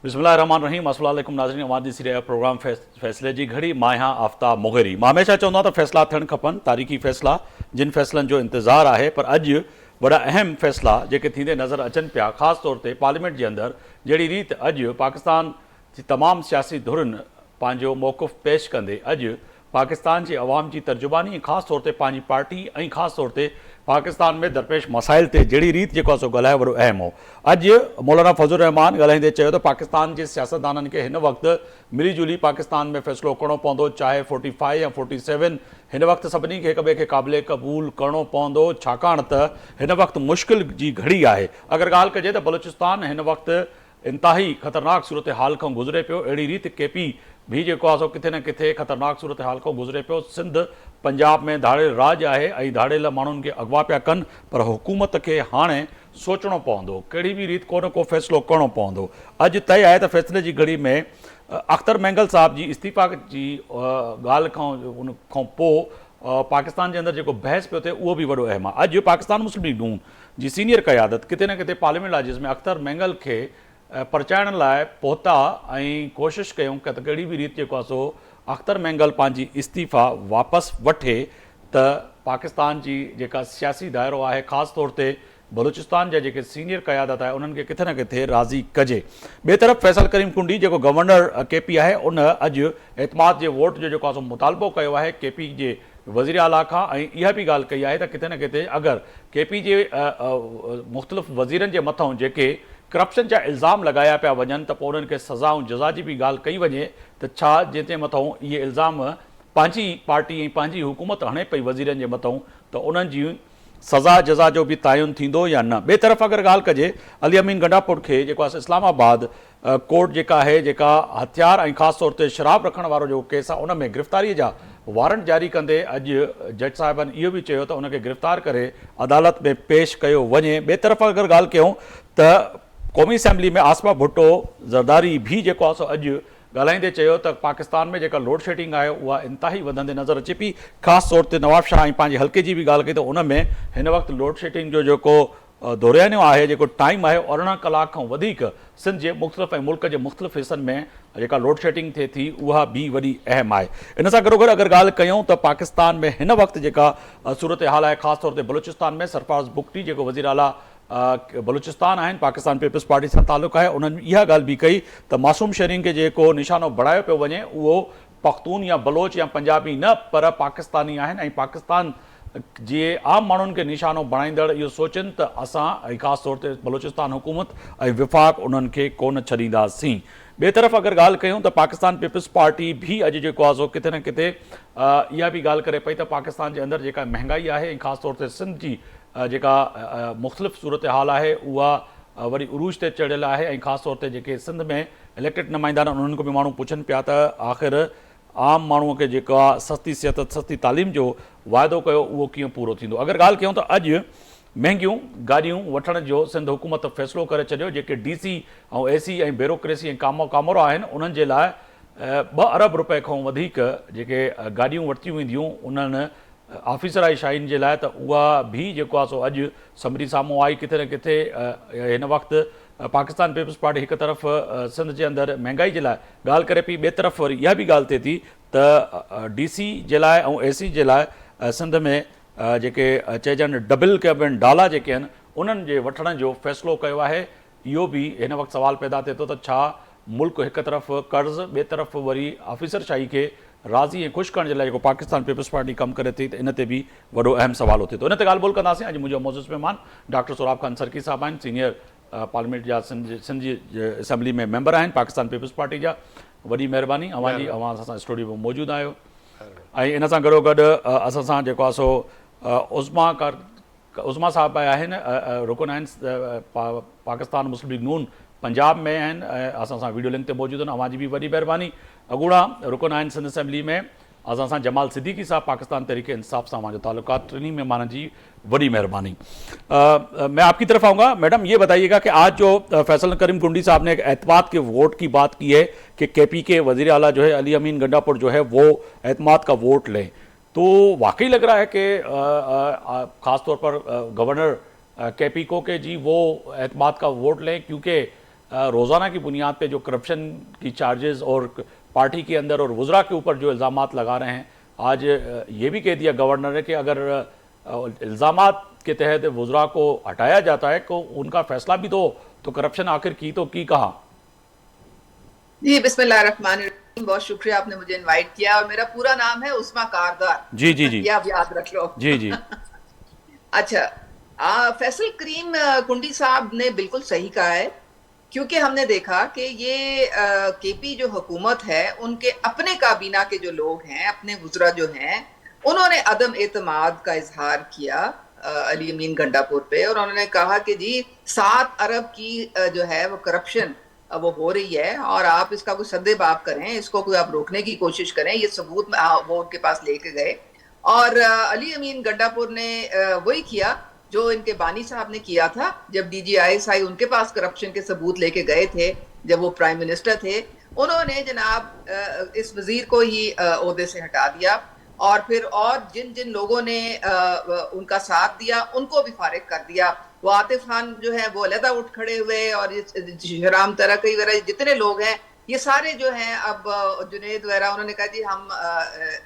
बिस्मिल्लाहिर्रहमानिर्रहीम। अस्सलाम वालेकुम नाज़रीन। अवां ॾिसी रहिया प्रोग्राम फ़ैसिले जी घड़ी। मां आहियां आफ्ताब मोगेरी। मां हमेशह चवंदो आहियां त फ़ैसिला थियणु खपनि, तारीख़ी फ़ैसिला जिन फ़ैसिलनि जो इंतज़ारु आहे, पर अॼु वॾा अहम फ़ैसिला जेके थींदे नज़र अचनि पिया, ख़ासि तौर ते पार्लियामेंट जे अंदरि जहिड़ी रीति अॼु पाकिस्तान जी तमामु सियासी धुरनि पंहिंजो मौक़िफ़ पेश कंदे अॼु पाकिस्तान जी अवाम जी तर्जुबानी ऐं ख़ासि तौर ते पंहिंजी पार्टी ऐं ख़ासि तौर ते पाकिस्तान में दरपेश मसाइल ते जहिड़ी रीति जेको आहे सो ॻाल्हाए वॾो अहम हो। अॼु मौलाना फज़लुर रहमान ॻाल्हाईंदे चयो त पाकिस्तान जे सियासतदाननि खे हिन वक़्तु मिली जुली पाकिस्तान में फ़ैसिलो करणो पवंदो, चाहे 45 या 47 हिन वक़्तु सभिनी खे हिक ॿिए खे क़ाबिले क़बूल करणो पवंदो, छाकाणि त हिन वक़्तु मुश्किल जी घड़ी आहे। अगरि ॻाल्हि कजे त बलूचिस्तान हिन वक़्तु इंतिहाई ख़तरनाक सूरत हाल खां गुज़रे पियो। अहिड़ी रीति केपी भी जेको आहे सो किथे न किथे ख़तरनाक सूरत हाल खां गुज़रे पियो। सिंध पंजाब में धाड़ेल राज आहे ऐं धाड़ेल माण्हुनि खे अॻवा पिया कनि, पर हुकूमत खे हाणे सोचणो पवंदो, कहिड़ी बि रीति को न को फ़ैसिलो करणो पवंदो। अॼु तय आहे त फ़ैसिले जी घड़ी में अख्तर मैंगल साहब जी इस्तीफ़ा जी ॻाल्हि खां उन खां पोइ पाकिस्तान जे अंदरि जेको बहस पियो थिए उहो बि वॾो अहम आहे। अॼु पाकिस्तान मुस्लिम लीग नून जी सीनियर क़यादत किथे न किथे पार्लियामेंट लाजिस में अख्तर मैंगल खे परचाइण लाइ पहुता ऐं कोशिशि कयूं त कहिड़ी बि रीति जेको आहे सो अख्तर मैंगल पंहिंजी इस्तीफ़ा वापसि वठे त पाकिस्तान जी जेका सियासी दाइरो आहे, ख़ासि तौर ते बलूचिस्तान जा जेके सीनियर क़यादत आहे उन्हनि खे किथे न किथे राज़ी कजे। ॿिए तरफ़ फैसल करीम कुंडी जेको गवर्नर केपी आहे उन अॼु एतमाद जे वोट जो जेको आहे सो मुतालबो कयो आहे केपी जे वज़ीर आला खां, ऐं इहा बि ॻाल्हि कई आहे त किथे न किथे अगरि केपी जे मुख़्तलिफ़ वज़ीरनि जे मथां जेके करप्शन जा इल्ज़ाम लॻाया पिया वञनि त पोइ उन्हनि खे सज़ा ऐं जज़ा जी बि ॻाल्हि कई वञे त छा जंहिंजे मथां इहे इल्ज़ाम पंहिंजी पार्टी ऐं पंहिंजी हुकूमत हणे पई वज़ीरनि जे मथां, त उन्हनि जी सज़ा जज़ा जो बि तयन थींदो या न। ॿिए तरफ़ अगरि ॻाल्हि कजे अली अमीन गंडापुर खे जेको आहे इस्लामाबाद कोर्ट जेका आहे जेका हथियार ऐं ख़ासि तौर ते शराब रखण वारो जेको केस आहे उन में गिरफ़्तारीअ जा वारंट जारी कंदे अॼु जज साहिबनि इहो बि चयो त उनखे गिरफ़्तार करे अदालत में पेश कयो वञे। ॿिए तरफ़ अगरि ॻाल्हि कयूं त क़ौमी असैम्बली में आसमा भुट्टो ज़रदारी भी जेको आहे सो अॼु ॻाल्हाईंदे चयो त पाकिस्तान में जेका लोड शेडिंग आहे उहा इंतिहाई वधंदे नज़र अचे पई। ख़ासि तौर ते नवाब शाह ऐं पंहिंजे हल्के जी बि ॻाल्हि कई त उन में हिन वक़्तु लोड शेडिंग जो जेको दोरियानो आहे, जेको टाइम आहे 18 कलाक खां वधीक सिंध जे मुख़्तलिफ़ ऐं मुल्क जे मुख़्तलिफ़ हिसनि में जेका लोड शेडिंग थिए थी उहा बि वॾी अहम आहे। इन सां गॾोगॾु अगरि ॻाल्हि कयूं त पाकिस्तान में हिन वक़्तु जेका सूरत हाल आहे, ख़ासि तौर ते बलूचिस्तान में सरफराज़ बुगटी जेको वज़ीर आला बलूचिस्तान आहिनि, पाकिस्तान पीपल्स पार्टी सां तालुक़ु आहे, उन्हनि इहा ॻाल्हि बि कई त मासूम शहरीन खे जेको निशानो बणायो पियो वञे उहो पख्तून या बलोच या पंजाबी न पर पाकिस्तानी आहिनि, ऐं पाकिस्तान जे आम माण्हुनि खे निशानो बणाईंदड़ इहो सोचनि त असां ऐं ख़ासि तौर ते बलूचिस्तान हुकूमत ऐं विफ़ाक़ उन्हनि खे कोन छॾींदासीं। ॿिए तरफ़ अगरि ॻाल्हि कयूं त पाकिस्तान पीपल्स पार्टी बि अॼु जेको आहे सो किथे न किथे इहा बि ॻाल्हि करे पई त पाकिस्तान जे अंदरि जेका महांगाई आहे ऐं ख़ासि तौर ते सिंध जी जेका मुख़्तलिफ़ सूरत हाल आहे उहा वरी उरूज ते चढ़ियल आहे, ऐं ख़ासि तौर ते जेके सिंध में इलेक्टेड नुमाइंदा आहिनि उन्हनि खां बि माण्हू पुछनि पिया त आख़िर आम माण्हूअ खे जेका सस्ती सिहत सस्ती तालीम जो वाइदो कयो उहो कीअं पूरो थींदो। अगरि ॻाल्हि कयूं त अॼु महांगियूं गाॾियूं वठण जो सिंध हुकूमत फ़ैसिलो करे छॾियो। जेके DC ऐं AC ऐं ब्यूरोक्रेसी ऐं कामोरा आहिनि उन्हनि जे लाइ 2 अरब रुपए खां वधीक जेके गाॾियूं वरितियूं वेंदियूं उन्हनि ऑफिसराई शाहीन जे लाइ, त उहा बि जेको आहे सो अॼु समरी साम्हूं आई। किथे न किथे हिन वक़्तु पाकिस्तान पीपल्स पार्टी हिकु तरफ़ सिंध जे अंदरि महांगाई जे लाइ ॻाल्हि करे पई, ॿिए तरफ़ वरी इहा बि ॻाल्हि थिए थी त DC जे लाइ ऐं AC जे लाइ सिंध में जेके चइजनि डबल कैबिन डाला जेके आहिनि उन्हनि जे वठण जो फ़ैसिलो कयो आहे। इहो बि हिन वक़्तु सवाल पैदा थिए थो त छा मुल्क हिकु तरफ़ कर्ज़, ॿिए तरफ़ वरी ऑफिसरशाही खे राज़ी ऐं ख़ुशि करण जे लाइ जेको पाकिस्तान पीपल्स पार्टी कमु करे थी, त इन ते बि वॾो अहम सवाल थिए थो। इन ते ॻाल्हि ॿोल कंदासीं। अॼु मुंहिंजो मौजूदु महिमान डॉक्टर सोराब ख़ान सरकी साहिबु आहिनि, सीनियर पार्लियामेंट जा सिंध जी असैम्बली में मेंबर आहिनि पाकिस्तान पीपल्स पार्टी जा। वॾी महिरबानी अवां असां स्टूडियो में मौजूदु आहियो। ऐं इन सां गॾोगॾु असां सां जेको आहे सो उज़मा साहिब आहिनि, रुकन आहिनि पाकिस्तान मुस्लिम लीग नून पंजाब में आहिनि, असां सां वीडियो लिंक ते मौजूदु आहिनि। अवां जी बि वॾी महिरबानी। अॻूणा रुकन आहिनि सिंध असैम्बली में असां सां जमाल सिद्दीकी साहब, पाकिस्तान तहरीक इंसाफ सां हमारे ताल्लुकात, टिनी मेहमाननि जी बड़ी मेहरबानी। मैं आपकी तरफ आऊँगा। मैडम ये बताइएगा कि आज जो फैसल करीम कुंडी साहब ने एक एतमाद के वोट की बात की है कि केपी के वज़ीर आला जो है अली अमीन गंडापुर जो है वो एतमाद का वोट लें, तो वाकई लग रहा है कि ख़ास तौर पर गवर्नर केपी को कि जी वो एतमाद का वोट लें, क्योंकि रोज़ाना की बुनियाद पे जो करप्शन की चार्जेस और पार्टी के अंदर और वज़रा के ऊपर जो इल्ज़ामात लगा रहे हैं, आज ये भी कह दिया गवर्नर ने कि अगर इल्ज़ामात के तहत वज़रा को हटाया जाता है तो उनका फैसला भी तो करप्शन आखिर की तो की कहाँ। जी बिस्मिल्लाहिर्रहमानिर्रहीम, बहुत शुक्रिया आपने मुझे इनवाइट किया। और मेरा पूरा नाम है उस्मा कारदार। जी जी जी ये आप याद रख लो। जी जी अच्छा, फैसल करीम कुंडी साहब ने बिल्कुल सही कहा है, क्योंकि हमने देखा कि ये केपी जो हुकूमत है उनके अपने काबीना के जो लोग हैं, अपने वुज़रा जो हैं, उन्होंने अदम एतमाद का इजहार किया अली अमीन गंडापुर पे, और उन्होंने कहा कि जी 7 अरब की जो है वो करप्शन वो हो रही है और आप इसका कोई सद्देबाब करें, इसको कोई आप रोकने की कोशिश करें। ये सबूत वो उनके पास लेके गए और अली अमीन गंडापुर ने वही किया जो इनके बानी साहब ने किया था जब DGISI उनके पास करप्शन के सबूत लेके गए थे जब वो प्राइम मिनिस्टर थे। उन्होंने जनाब इस वजीर को ही ओहदे से हटा दिया और फिर और जिन जिन लोगों ने उनका साथ दिया उनको भी फारिग कर दिया। वो आतिफ खान जो है वो अलहदा उठ खड़े हुए और शहराम तरक़ी वगैरह जितने लोग हैं ये सारे जो हैं, अब जुनेद वगैरह, उन्होंने कहा जी हम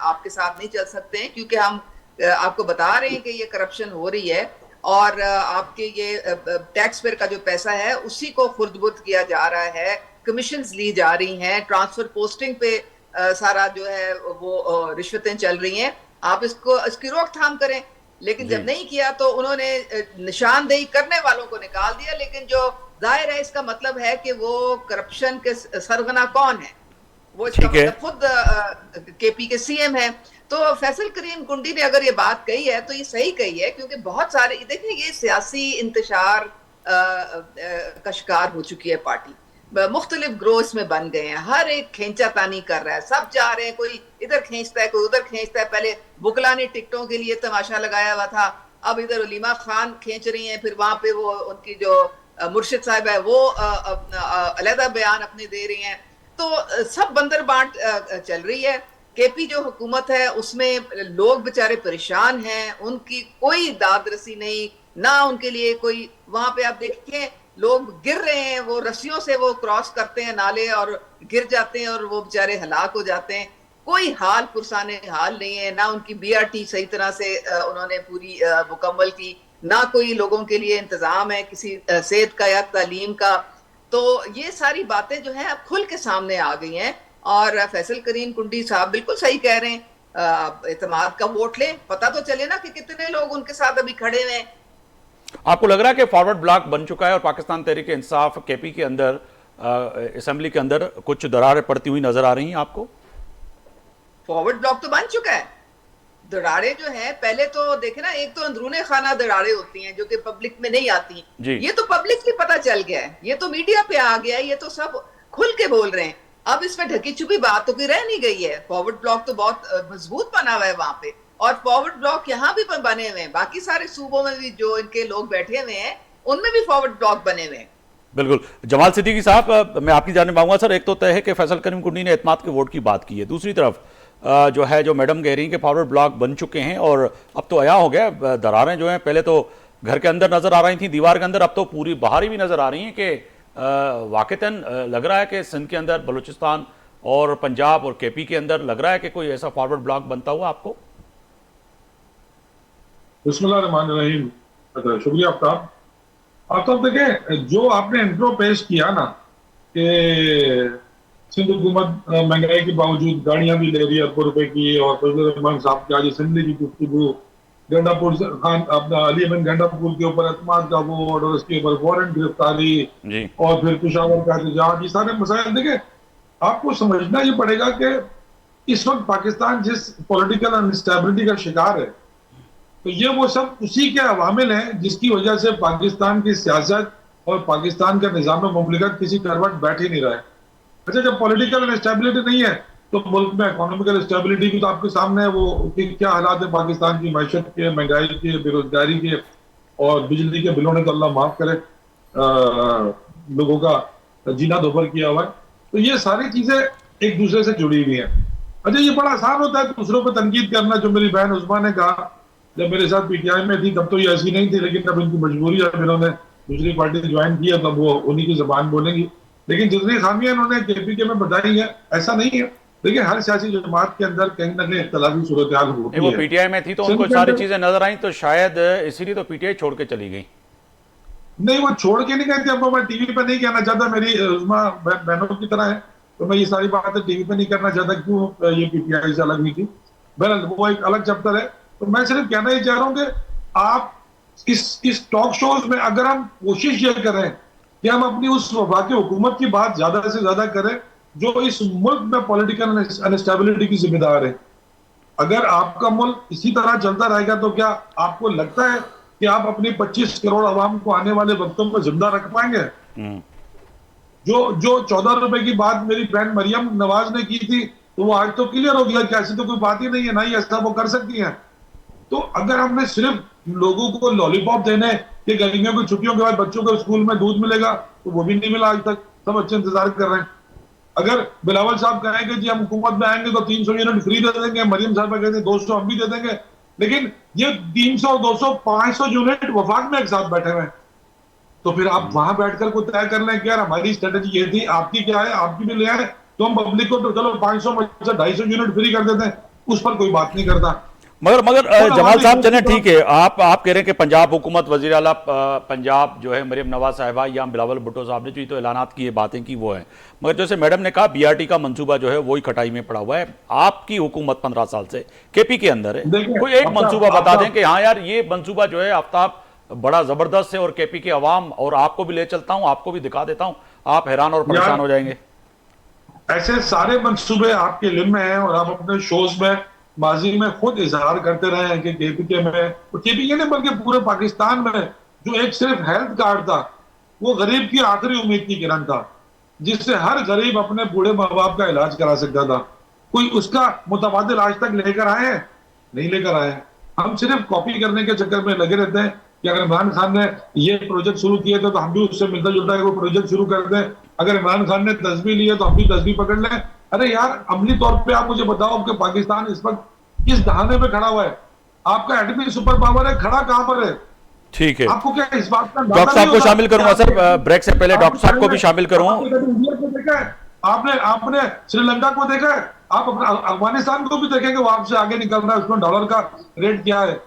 आपके साथ नहीं चल सकते हैं क्योंकि हम आपको बता रहे हैं कि ये करप्शन हो रही है और आपके ये टैक्स पेयर का जो पैसा है उसी को खुर्द-बुर्द किया जा रहा है, कमीशंस ली जा रही हैं, ट्रांसफर पोस्टिंग पे सारा जो है वो रिश्वतें चल रही हैं। आप इसकी रोकथाम करें, लेकिन जब नहीं किया तो उन्होंने निशानदेही करने वालों को निकाल दिया। लेकिन जो जाहिर है इसका मतलब है कि वो करप्शन के सरगना कौन है, वो इसका मतलब खुद केपी के CM है। तो फैसल करीम कुंडी ने अगर ये बात कही है तो ये सही कही है, क्योंकि बहुत सारे देखिए ये सियासी इंतशार का शिकार हो चुकी है पार्टी, मुख्तलिफ ग्रोह इसमें बन गए हैं, हर एक खींचा तानी कर रहा है, सब जा रहे हैं, कोई इधर खींचता है कोई उधर खींचता है। पहले बुकला ने टिकटों के लिए तमाशा लगाया हुआ था, अब इधर उलीमा खान खींच रही हैं, फिर वहां पे वो उनकी जो मुर्शिद साहिब है वो अलहदा बयान अपने दे रही हैं। तो सब बंदर बांट चल रही है। केपी जो हुकूमत है उसमें लोग बेचारे परेशान हैं, उनकी कोई दादरसी नहीं, ना उनके लिए कोई, वहां पे आप देखिए लोग गिर रहे हैं, वो रस्सियों से वो क्रॉस करते हैं नाले और गिर जाते हैं और वो बेचारे हलाक हो जाते हैं। कोई हाल पुरसाने हाल नहीं है, ना उनकी BRT सही तरह से उन्होंने पूरी मुकम्मल की, ना कोई लोगों के लिए इंतजाम है किसी सेहत का या तालीम का। तो ये सारी बातें जो हैं अब खुल के सामने आ गई हैं और फैसल करीम कुंडी साहब बिल्कुल सही कह रहे हैं। एतमाद का वोट लें, पता तो चले ना कि कितने लोग उनके साथ अभी खड़े हुए हैं। आपको लग रहा है कि फॉरवर्ड ब्लॉक बन चुका है और पाकिस्तान तहरीक इंसाफ केपी के अंदर असेंबली के अंदर कुछ दरारें पड़ती हुई नजर आ रही हैं आपको? फॉरवर्ड ब्लॉक तो बन चुका है। दरारें जो है पहले तो देखे ना, एक तो अंदरूने खाना दरारें होती हैं जो कि पब्लिक में नहीं आती, ये तो पब्लिक को पता चल गया है, ये तो मीडिया पे आ गया है, ये तो सब खुल के बोल रहे हैं। अब इसमें ढकी छुपी बात तो कोई रह नहीं गई है। फॉरवर्ड ब्लॉक तो बहुत मजबूत बना हुआ है वहां पे, और फॉरवर्ड ब्लॉक यहाँ भी बने हुए हैं, बाकी सारे सूबों में भी जो इनके लोग बैठे हुए हैं उनमें भी फॉरवर्ड ब्लॉक बने हुए हैं। बिल्कुल। जमाल सिद्दीकी साहब, मैं आपकी जानिब आऊंगा। सर, एक तो तय है कि फैसल करीम कुंडी ने एतमाद के वोट की बात की है, दूसरी तरफ जो है, जो मैडम कह रही हैं कि फॉरवर्ड ब्लॉक बन चुके हैं और अब तो आया हो गया, दरारें जो हैं पहले तो घर के अंदर नजर आ रही थी, दीवार के अंदर, अब तो पूरी बाहर ही भी नजर आ रही हैं कि वाकईतन लग रहा है कि सिंध के अंदर, बलूचिस्तान और पंजाब और केपी के अंदर लग रहा है कि कोई ऐसा फॉरवर्ड ब्लॉक बनता हुआ आपको? बिस्मिल्लाहिर्रहमानिर्रहीम, शुक्रिया आफ्ताब। आफ्ताब देखें, जो आपने इंट्रो पेश किया ना कि सिंध हुकूमत महंगाई के बावजूद गाड़ियां भी ले रही है अरबों रुपए की, और फजल रहमान साहब की आज असेंबली की गुफ्तगू, गंडापुर खान अपना अली अमीन गंडापुर के ऊपर एतमाद का वोट और उसके ऊपर वारंट गिरफ्तारी और फिर पेशावर का एहतजाज, ये सारे मसाइल देखें, आपको समझना ये पड़ेगा कि इस वक्त पाकिस्तान जिस पॉलिटिकल अनस्टेबिलिटी का शिकार है, तो ये वो सब उसी के अवामिल हैं जिसकी वजह से पाकिस्तान की सियासत और पाकिस्तान का निज़ाम मुमलिकत किसी करवट बैठ ही नहीं रहा है। अच्छा, जब पॉलिटिकल स्टेबिलिटी नहीं है तो मुल्क में इकोनॉमिकल स्टेबिलिटी भी तो आपके सामने है, वो कि क्या हालात है पाकिस्तान की मैशत के, महंगाई के, बेरोजगारी के, और बिजली के बिलों ने तो अल्लाह माफ करे लोगों का जीना दोभर किया हुआ है। तो ये सारी चीजें एक दूसरे से जुड़ी हुई हैं। अच्छा, ये बड़ा आसान होता है दूसरों पर तनकीद करना, जो मेरी बहन उस्मा ने कहा, जब मेरे साथ PTI में थी तब तो ये ऐसी नहीं थी, लेकिन अब इनकी मजबूरी है, इन्होंने दूसरी पार्टी ज्वाइन की है, तब वो उन्हीं की जबान बोलेंगी। लेकिन जितनी खामियां इन्होंने केपीके में बताई है ऐसा नहीं है। देखिए हर सियासी जमात के अंदर कहीं ना कहीं इख्तलाफी सूरत हाल होती वो है। पीटीआई में थी तो उनको सिंध के सारी अंदर चीजें नजर आई, तो शायद इसीलिए तो पीटीआई छोड़ के चली गई। नहीं, वो छोड़ के नहीं कहती। अब मैं टीवी पे नहीं कहना चाहता, मेरी उस्मा बहनों की तरह है, तो मैं ये सारी बातें टीवी पे नहीं करना चाहता क्यों ये पीटीआई से अलग हुई थी। बहरहाल वो एक अलग चैप्टर है। तो मैं सिर्फ कहना ही चाह रहा हूँ कि आप इस टॉक शोज में अगर हम कोशिश ये करें कि हम अपनी उस वफाकी हुकूमत की बात ज्यादा से ज्यादा करें जो इस मुल्क में पॉलिटिकल अनस्टेबिलिटी की जिम्मेदार है। अगर आपका मुल्क इसी तरह चलता रहेगा तो क्या आपको लगता है कि आप अपनी 25 करोड़ आवाम को आने वाले वक्तों में जिंदा रख पाएंगे? जो जो 14 रुपए की बात मेरी बहन मरियम नवाज ने की थी तो वो आज तो क्लियर हो गया कि ऐसी तो कोई बात ही नहीं है, ना ही ऐसा वो कर सकती हैं। तो अगर हमने सिर्फ लोगों को लॉलीपॉप देने कि गर्मियों की छुट्टियों के बाद बच्चों को स्कूल में दूध मिलेगा, तो वो भी नहीं मिला आज तक, सब बच्चे इंतजार कर रहे हैं। अगर बिलावल साहब कहें कि जी हम हुकूमत में आएंगे तो 300 यूनिट फ्री दे देंगे, मरियम साहब कहते हैं 200 हम भी दे देंगे, लेकिन ये 300 200 500 यूनिट वफाक में एक साथ बैठे हुए हैं। तो फिर आप वहां बैठकर को तय कर लें कि यार हमारी स्ट्रेटेजी ये थी, आपकी क्या है, आपकी भी ले आए तो हम पब्लिक को तो चलो 500 में से 250 यूनिट फ्री कर देते हैं, उस पर कोई बात नहीं करता। मगर मगर और जमाल हमारी साहब चले, तो- ठीक है, आप कह रहे हैं कि पंजाब हुकूमत, वजीर आला पंजाब जो है मरियम नवाज साहिबा या बिलावल भुट्टो साहब ने जो तो ऐलानात की बातें की वो है, मगर जैसे मैडम ने कहा बीआरटी का मंसूबा जो है वही खटाई में पड़ा हुआ है। आपकी हुकूमत 15 साल से केपी के अंदर है, देखिए, कोई एक मंसूबा बता दें कि हाँ यार ये मंसूबा जो है आफ्ताब बड़ा जबरदस्त है और केपी के अवाम, और आपको भी ले चलता हूं, आपको भी दिखा देता हूं, आप हैरान और परेशान हो जाएंगे। ऐसे सारे मंसूबे आपके इल्म में हैं और आप अपने शोज में माजी में खुद इजहार करते रहे हैं कि केपीके में, और केपीके ने बल्कि पूरे पाकिस्तान में जो एक सिर्फ हेल्थ कार्ड था वो गरीब की आखिरी उम्मीद की किरण था, जिससे हर गरीब अपने बूढ़े माँ बाप का इलाज करा सकता था। कोई उसका मुतबादिल आज तक लेकर आए हैं? नहीं लेकर आए हैं। हम सिर्फ कॉपी करने के चक्कर में लगे रहते हैं कि अगर इमरान खान ने ये प्रोजेक्ट शुरू किए थे तो हम भी उससे मिलता जुलता है कोई प्रोजेक्ट शुरू कर दें, अगर इमरान खान ने तस्बीह ली है तो हम भी तस्बीह पकड़ लें। अरे यार, अमली तौर पे आप मुझे बताओ कि पाकिस्तान इस वक्त किस दहाने पे खड़ा हुआ है? आपका एटमी सुपर पावर है, खड़ा कहां पर है? ठीक है, आपको क्या इस बात का डॉक्टर साहब को शामिल करूंगा सर, ब्रेक से पहले डॉक्टर साहब को भी शामिल करूं। आपने कभी इंडिया को देखा है? आपने आपने श्रीलंका को देखा है? आप अपना अफगानिस्तान को भी देखेंगे, वो आपसे आगे निकल रहा है, उसमें डॉलर का रेट क्या है।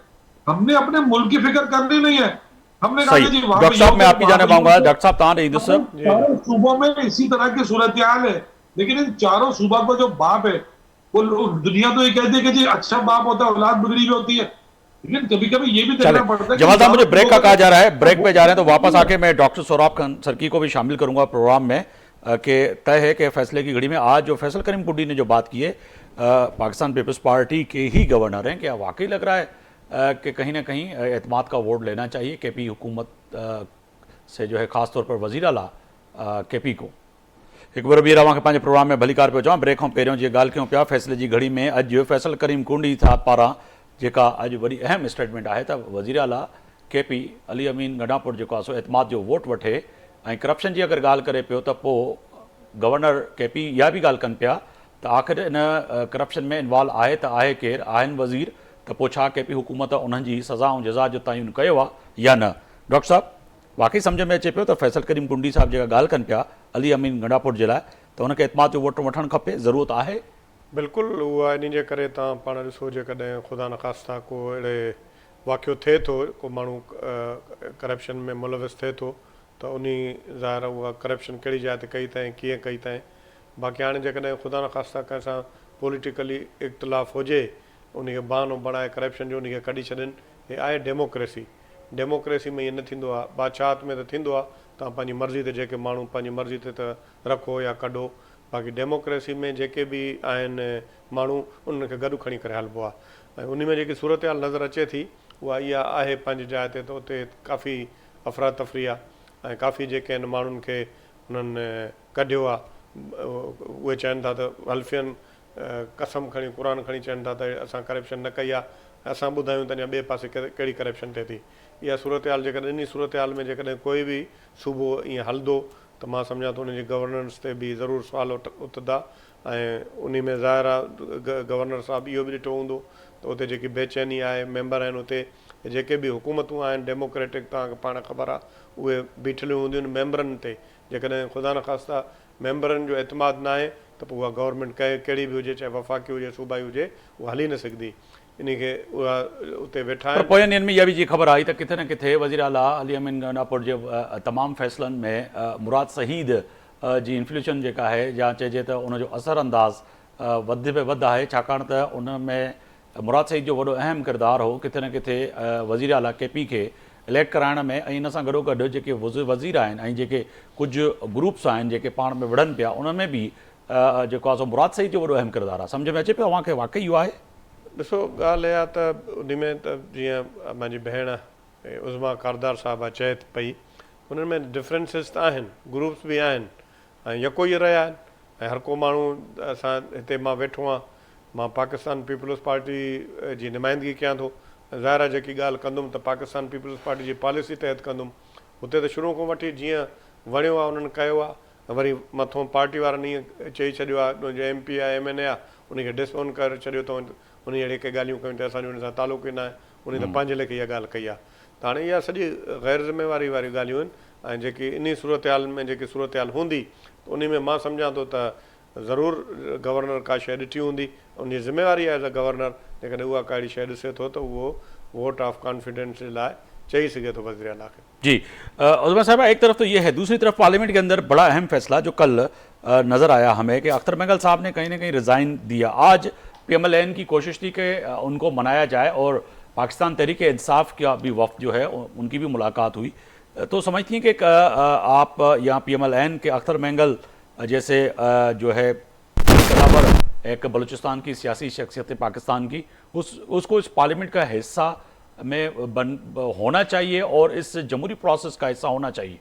हमने अपने मुल्क की फिक्र करनी नहीं है। हमने कहा सही, कि जी वहां डॉक्टर साहब मैं आपकी जाने पाऊंगा, डॉक्टर साहब तान रही दोस्त चारों सूबों में इसी तरह की सूरत हाल है, लेकिन इन चारों सूबा को जो बाप है वो दुनिया तो ये कहती है कि जी अच्छा बाप होता है, औलाद बिगड़ी भी होती है, लेकिन कभी कभी ये भी देखना पड़ता है। जमाल साहब मुझे ब्रेक का कहा जा रहा है, ब्रेक पे जा रहे हैं, तो वापस आके मैं डॉक्टर सौरभ खान सरकी को भी शामिल करूंगा प्रोग्राम में कि तय है कि फैसले की घड़ी में आज जो फैसल करीम कुंडी ने जो बात की है, पाकिस्तान पीपल्स पार्टी के ही गवर्नर हैं, क्या वाकई लग रहा है कि कहीं ना कहीं एतमाद का वोट लेना चाहिए केपी हुकूमत से जो है ख़ास तौर पर वज़ीर आला केपी को। एक बार भी रवा के पंहिंजे प्रोग्राम में भली कार पियो चवां, ब्रेक खां पहिरियों जी ॻाल्हि कयूं पिया फैसले जी घड़ी में। अॼु फैसल करीम कुंडी साहब पारां जेका अॼु वॾी अहम स्टेटमेंट आहे त वज़ीर आला केपी अली अमीन गंडापुर जेको आहे सो एतमाद जो वोट वठे, ऐं करप्शन जी अगरि ॻाल्हि करे पियो त पोइ गवर्नर केपी इहा बि ॻाल्हि कनि पिया त आख़िर इन करप्शन में इन्वॉल्व आहे त आहे केरु, आहिनि वज़ीर, त पोइ छा केपी हुकूमत उन्हनि जी सज़ा ऐं जज़ा जो तयन कयो आहे या न। डॉक्टर साहब वाकई सम्झ में अचे पियो त फैसल करीम कुंडी साहब जेका ॻाल्हि कनि पिया अली अमीन गंडापुर जे लाइ, त हुनखे एतमाद जो वोट वठणु खपे, ज़रूरत आहे? बिल्कुलु, उहा इन जे करे तव्हां पाण ॾिसो जेकॾहिं ख़ुदा न ख़ास्ता को अहिड़े वाक़ियो थिए थो, को माण्हू करप्शन में मुलविस थिए थो, त उन ज़ाहिर उहा करप्शन कहिड़ी जाइ ते कई अथईं, कीअं कई अथईं। बाक़ी हाणे जेकॾहिं ख़ुदा न ख़ास्ता कंहिंसां पॉलिटिकली इख़्तिलाफ़ हुजे, उनखे बहानो बणाए करप्शन जो उनखे कढी छॾनि, हे आहे डेमोक्रेसी। डेमोक्रेसी में इहे न थींदो आहे, बादशाहत में त थींदो आहे तव्हां पंहिंजी मर्ज़ी ते जेके माण्हू पंहिंजी मर्ज़ी ते त रखो या कढो, बाक़ी डेमोक्रेसी में जेके बि आहिनि माण्हू उन्हनि खे गॾु खणी करे हलिबो आहे। ऐं उन में जेकी सूरत हाल नज़र अचे थी उहा इहा आहे पंहिंजी जाइ ते, त उते काफ़ी अफ़रा तफ़री आहे ऐं काफ़ी जेके आहिनि माण्हुनि खे उन्हनि कढियो आहे। उहे चवनि था त हल्फ़ियनि कसम खणी क़ुर खणी चवनि था त असां करप्शन न कई आहे, असां ॿुधायूं त अञा ॿिए पासे कहिड़ी करप्शन थिए थी। इहा सूरत हाल जेकॾहिं इन सूरत हाल में जेकॾहिं कोई बि सूबो ईअं हलंदो त मां सम्झां थो उनजी गवर्नेंस ते बि ज़रूरु सुवाल उथंदा। ऐं उन में ज़ाहिर आहे गवर्नर साहब इहो बि ॾिठो हूंदो त उते जेकी बेचैनी आहे मेंबर आहिनि उते, जेके बि हुकूमतूं आहिनि डेमोक्रेटिक, तव्हांखे पाण ख़बर आहे उहे बीठलियूं हूंदियूं आहिनि मेंबरनि ते, जेकॾहिं ख़ुदा न ख़ास्ता मेंबरनि जो एतमाद न आहे त पोइ उहा गवर्नमेंट कहिड़ी बि हुजे, चाहे वफ़ाक़ी हुजे सूबाई हुजे, उहा हली न सघंदी। इन खे उहा उते वेठा पर आहिनि। पोयनि ॾींहंनि में इहा बि जी ख़बर आई त किथे न किथे वज़ीर आला अली अमीन गंडापुर जे तमामु फ़ैसिलनि में मुराद शहीद जी इन्फ्ल्यूशन जेका आहे या चइजे त उनजो असर अंदाज़ वधि में वधि आहे, छाकाणि त उन में मुराद शहीद जो वॾो अहम किरदारु हो किथे न किथे वज़ीर आला KP खे इलेक्ट कराइण में। ऐं इन सां गॾोगॾु जेके वज़ीर आहिनि ऐं जेके कुझु ग्रुप्स आहिनि जेके पाण में विढ़नि पिया, उन में बि जेको आहे सो मुराद शहीद जो वॾो अहम किरदारु आहे। सम्झ में अचे पियो अव्हांखे वाक़ई इहो आहे? ॾिसो, ॻाल्हि इहा त उन में त जीअं मुंहिंजी भेण उज़मा कारदार साहिबा चए पई, उन्हनि में डिफरेंसिस त आहिनि, ग्रुप्स बि आहिनि ऐं यको ई रहिया आहिनि। ऐं हर को माण्हू, असां हिते मां वेठो आहियां, मां पाकिस्तान पीपल्स पार्टी जी नुमाइंदगी कयां थो, ज़ाहिर आहे जेकी ॻाल्हि कंदुमि त पाकिस्तान पीपल्स पार्टी जी पॉलिसी तहत कंदुमि। हुते त शुरू खां वठी जीअं वणियो आहे उन्हनि कयो आहे, वरी मथां पार्टी वारनि ईअं चई छॾियो आहे, जो MP आहे MNA आहे उनखे डिसओन करे छॾियो अथऊं, उन अहिड़े के ॻाल्हियूं कयूं त असांजो उन सां तालुक़ु ई न आहे, उन त पंहिंजे लेखे इहा ॻाल्हि कई आहे। त हाणे इहा सॼी ग़ैर ज़िम्मेवारी वारियूं ॻाल्हियूं आहिनि। ऐं जेकी इन सूरत हाल में जेकी सूरत हाल हूंदी उन में मां सम्झां थो त ज़रूरु गवर्नर का शइ ॾिठी हूंदी, उनजी ज़िम्मेवारी आहे एज़ अ गवर्नर, जेकॾहिं उहा कहिड़ी शइ ॾिसे थो त उहो वोट ऑफ कॉन्फिडेंस जे लाइ चई सघे थो वज़ीर आला खे। जी उज़मा साहब, एक तरफ तो ये है, दूसरी तरफ पार्लियामेंट के अंदर बड़ा अहम फैसला जो कल नज़र आया हमें कि अख्तर महंगल साहब ने कहीं ना कहीं रिज़ाइन दिया। आज PMLN की कोशिश थी कि उनको मनाया जाए और पाकिस्तान तहरीक इंसाफ का भी वफ्द जो है उनकी भी मुलाकात हुई। तो समझती हैं कि आप यहाँ PMLN के अख्तर महंगल जैसे जो है कदावर एक बलूचिस्तान की सियासी शख्सियत पाकिस्तान की, उसको इस पार्लियामेंट का हिस्सा में होना चाहिए और इस जमहूरी प्रोसेस का हिस्सा होना चाहिए?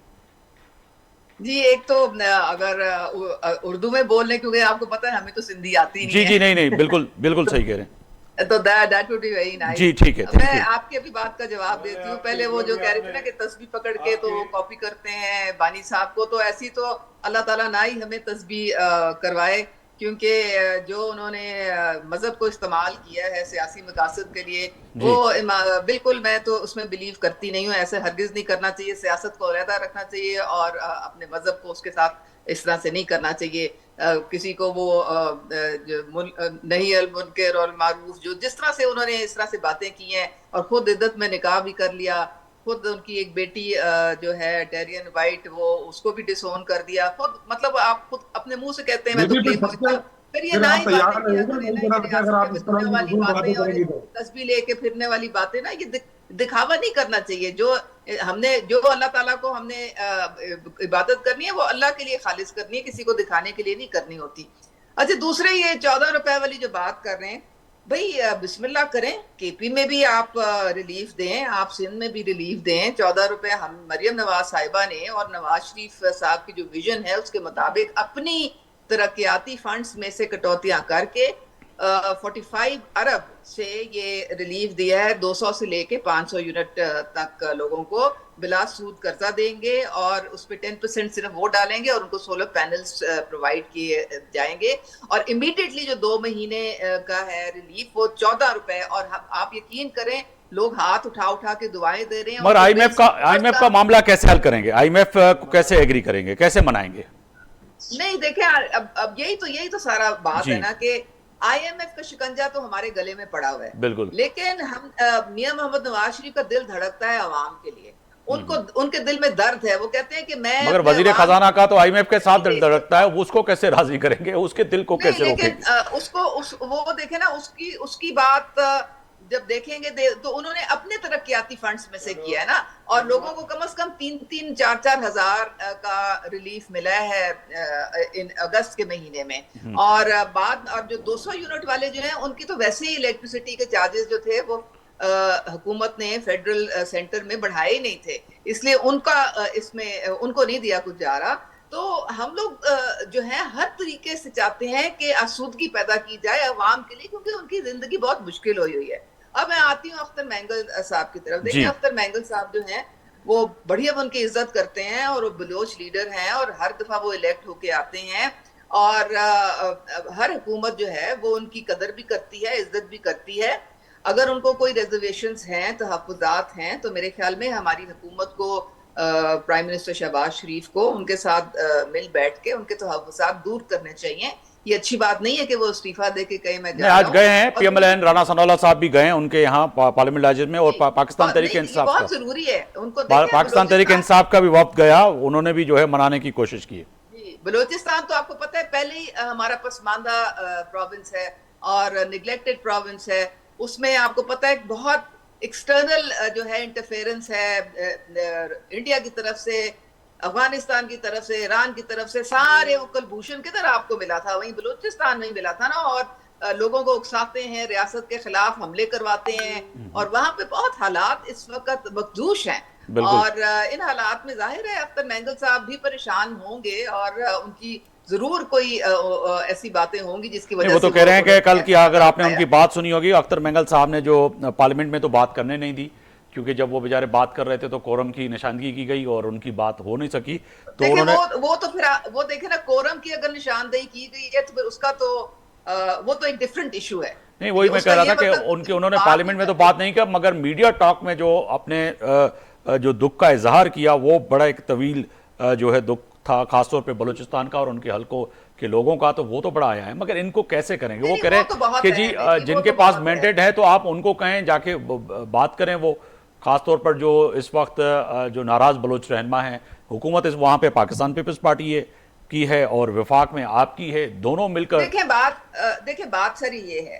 जी, एक तो अगर उर्दू में बोल लें, क्योंकि आपको पता है हमें तो सिंधी आती नहीं है। जी नहीं बिल्कुल बिल्कुल सही कह रहे हैं। तो that would be very nice. जी ठीक है। मैं आपकी अभी बात का जवाब देती हूँ। पहले वो जो कह रहे थे ना कि तस्बीह पकड़ के तो कॉपी करते हैं बानी साहब को, तो ऐसी तो अल्लाह ताला ना ही हमें तस्बीह करवाए, क्योंकि जो उन्होंने मजहब को इस्तेमाल किया है सियासी मकासद के लिए, वो बिल्कुल मैं तो उसमें बिलीव करती नहीं हूँ। ऐसे हरगिज नहीं करना चाहिए। सियासत को अलहदा रखना चाहिए और अपने मजहब को उसके साथ इस तरह से नहीं करना चाहिए। किसी को वो नहीं अल मुनकर और मारूफ, जो जिस तरह से उन्होंने इस तरह से बातें की हैं, और खुद इद्दत में निकाह भी कर लिया, खुद उनकी एक बेटी जो है टेरियन वाइट, वो उसको भी डिसोन कर दिया खुद। मतलब आप खुद अपने मुंह से कहते हैं मैं तो फिर ये ना ही बातें और तस्बीह लेके फिरने वाली बातें ना, ये दिखावा नहीं करना चाहिए। जो अल्लाह ताला को हमने इबादत करनी है वो अल्लाह के लिए खालिस करनी है, किसी को दिखाने के लिए नहीं करनी होती। अच्छा, दूसरे ये 14 रुपए वाली जो बात कर रहे हैं, भाई बिस्मिल्लाह करें, KP में भी आप रिलीफ दें, आप सिंध में भी रिलीफ दें। 14 रुपए हम मरियम नवाज साहिबा ने और नवाज शरीफ साहब की जो विजन है उसके मुताबिक अपनी तरक्याती फंड्स में से कटौतियां करके 45 अरब से ये रिलीफ दिया है। 200 से लेके 500 यूनिट तक लोगों को बिला सूद कर्जा देंगे और उस पर 10% सिर्फ वो डालेंगे और उनको सोलर पैनल्स प्रोवाइड किए जाएंगे। और इमीडिएटली जो 2 महीने का है रिलीफ, वो 14 रुपए। और आप यकीन करें, लोग हाथ उठा उठा के दुआएं दे रहे हैं। मगर IMF का मामला कैसे हल करेंगे? IMF को कैसे एग्री करेंगे, कैसे मनाएंगे? नहीं देखें, अब यही तो सारा बात है ना कि IMF का शिकंजा तो हमारे गले में पड़ा हुआ है, बिल्कुल। लेकिन हम मियां मोहम्मद नवाज शरीफ का दिल धड़कता है अवाम के लिए। उनके दिल में दर्द है। वो कहते हैं कि मैं, मगर वजीर खजाना का तो IMF के साथ दिल धड़कता है, उसको कैसे राजी करेंगे? उसके दिल को कैसे रोकेंगे? वो देखे ना, उसकी बात जब देखेंगे तो उन्होंने अपने तरक्याती फंड्स में से किया है ना, और लोगों को कम से कम 3-3, 4-4 हजार का रिलीफ मिला है इन अगस्त के महीने में। और जो 200 यूनिट वाले जो हैं, उनकी तो वैसे ही इलेक्ट्रिसिटी के चार्जेस जो थे वो हुकूमत ने फेडरल सेंटर में बढ़ाए ही नहीं थे, इसलिए उनको नहीं दिया कुछ जा रहा। तो हम लोग जो है हर तरीके से चाहते हैं कि आसूदगी पैदा की जाए अवाम के लिए, क्योंकि उनकी जिंदगी बहुत मुश्किल हुई है। अब मैं आती हूँ अख्तर महंगल साहब की तरफ। देखिए, अख्तर महंगल साहब जो हैं वो बढ़िया उनकी इज्जत करते हैं और वो बलोच लीडर हैं और हर दफा वो इलेक्ट होके आते हैं और हर हुकूमत जो है वो उनकी कदर भी करती है, इज्जत भी करती है। अगर उनको कोई रिजर्वेशंस हैं, तहफ्फुज़ात हैं, तो मेरे ख्याल में हमारी हुकूमत को प्राइम मिनिस्टर शहबाज शरीफ को उनके साथ मिल बैठ के उनके तहफ़्फ़ुज़ात दूर करने चाहिए। ये अच्छी बात नहीं है कि वो इस्तीफा दे के कहीं मैं नहीं, आज गए हैं पीएमएलएन राणा सनाउल्लाह साहब भी गए हैं उनके यहाँ पार्लियामेंट हाउस में, और पाकिस्तान तहरीक इंसाफ बहुत का जरूरी है उनको पाकिस्तान तहरीक इंसाफ का भी वक्त गया, उन्होंने भी जो है मनाने की कोशिश की है। बलूचिस्तान तो आपको पता है पहले ही हमारा पसमानदा प्रोविंस है और निगलेक्टेड प्रोविंस है। उसमें आपको पता है बहुत एक्सटर्नल जो है इंटरफेरेंस है इंडिया की तरफ से, अफगानिस्तान की तरफ से, ईरान की तरफ से, सारे वो कुलभूषण किधर आपको मिला था, वहीं बलूचिस्तान में मिला था ना। और लोगों को उकसाते हैं, रियासत के खिलाफ हमले करवाते हैं, और वहां पे बहुत हालात इस वक्त मखदूश हैं। और इन हालात में जाहिर है अख्तर मैंगल साहब भी परेशान होंगे, और उनकी जरूर कोई ऐसी बातें होंगी जिसकी वजह से वो तो कह रहे हैं कि कल की अगर आपने उनकी बात सुनी होगी, अख्तर मैंगल साहब ने जो पार्लियामेंट में तो बात करने नहीं दी, क्योंकि जब वो बेचारे बात कर रहे थे तो कोरम की निशानदेही की गई और उनकी बात हो नहीं सकी। तो उन्होंने वो तो फिर वो देखे ना, कोरम की अगर निशानदेही की गई है तो फिर उसका तो वो तो एक डिफरेंट इशू है। नहीं, वही मैं कह रहा था कि उन्होंने पार्लियामेंट में तो बात नहीं किया, मगर मीडिया टॉक में जो अपने जो दुख का इजहार किया वो बड़ा एक तवील जो है दुख था, खासतौर पे बलूचिस्तान का और उनके हलकों के लोगों का, तो वो तो बड़ा आया है। मगर इनको कैसे करेंगे? वो कह रहे हैं कि जी जिनके पास मैंडेट है तो आप उनको कहें जाके बात करें। वो खासतौर पर जो इस वक्त जो नाराज बलोच रहनुमा है, हुकूमत इस वहां पे पाकिस्तान पीपल्स पार्टी है की है और विफाक में आपकी है, दोनों मिलकर देखिए बात सर ये है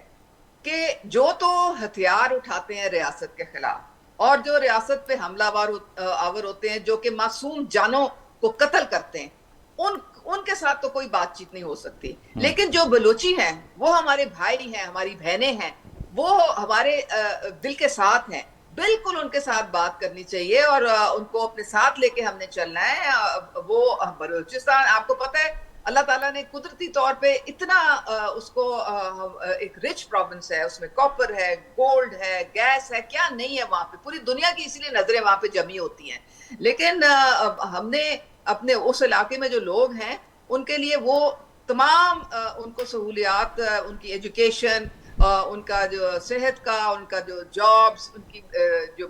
कि जो तो हथियार उठाते हैं रियासत के खिलाफ और जो रियासत पे हमलावर आवर होते हैं, जो कि मासूम जानों को कत्ल करते हैं, उनके साथ तो कोई बातचीत नहीं हो सकती। लेकिन जो बलोची हैं वो हमारे भाई हैं, हमारी बहनें हैं, वो हमारे दिल के साथ हैं, बिल्कुल उनके साथ बात करनी चाहिए और उनको अपने साथ लेके हमने चलना है। वो बलूचिस्तान आपको पता है अल्लाह ताला ने कुदरती तौर पे इतना उसको एक रिच प्रोविंस है, उसमें कॉपर है, गोल्ड है, गैस है, क्या नहीं है वहां पे, पूरी दुनिया की इसीलिए नजरें वहां पे जमी होती हैं। लेकिन हमने अपने उस इलाके में जो लोग हैं उनके लिए वो तमाम उनको सहूलियात, उनकी एजुकेशन, उनका जो सेहत का, उनका जो जॉब्स, उनकी जो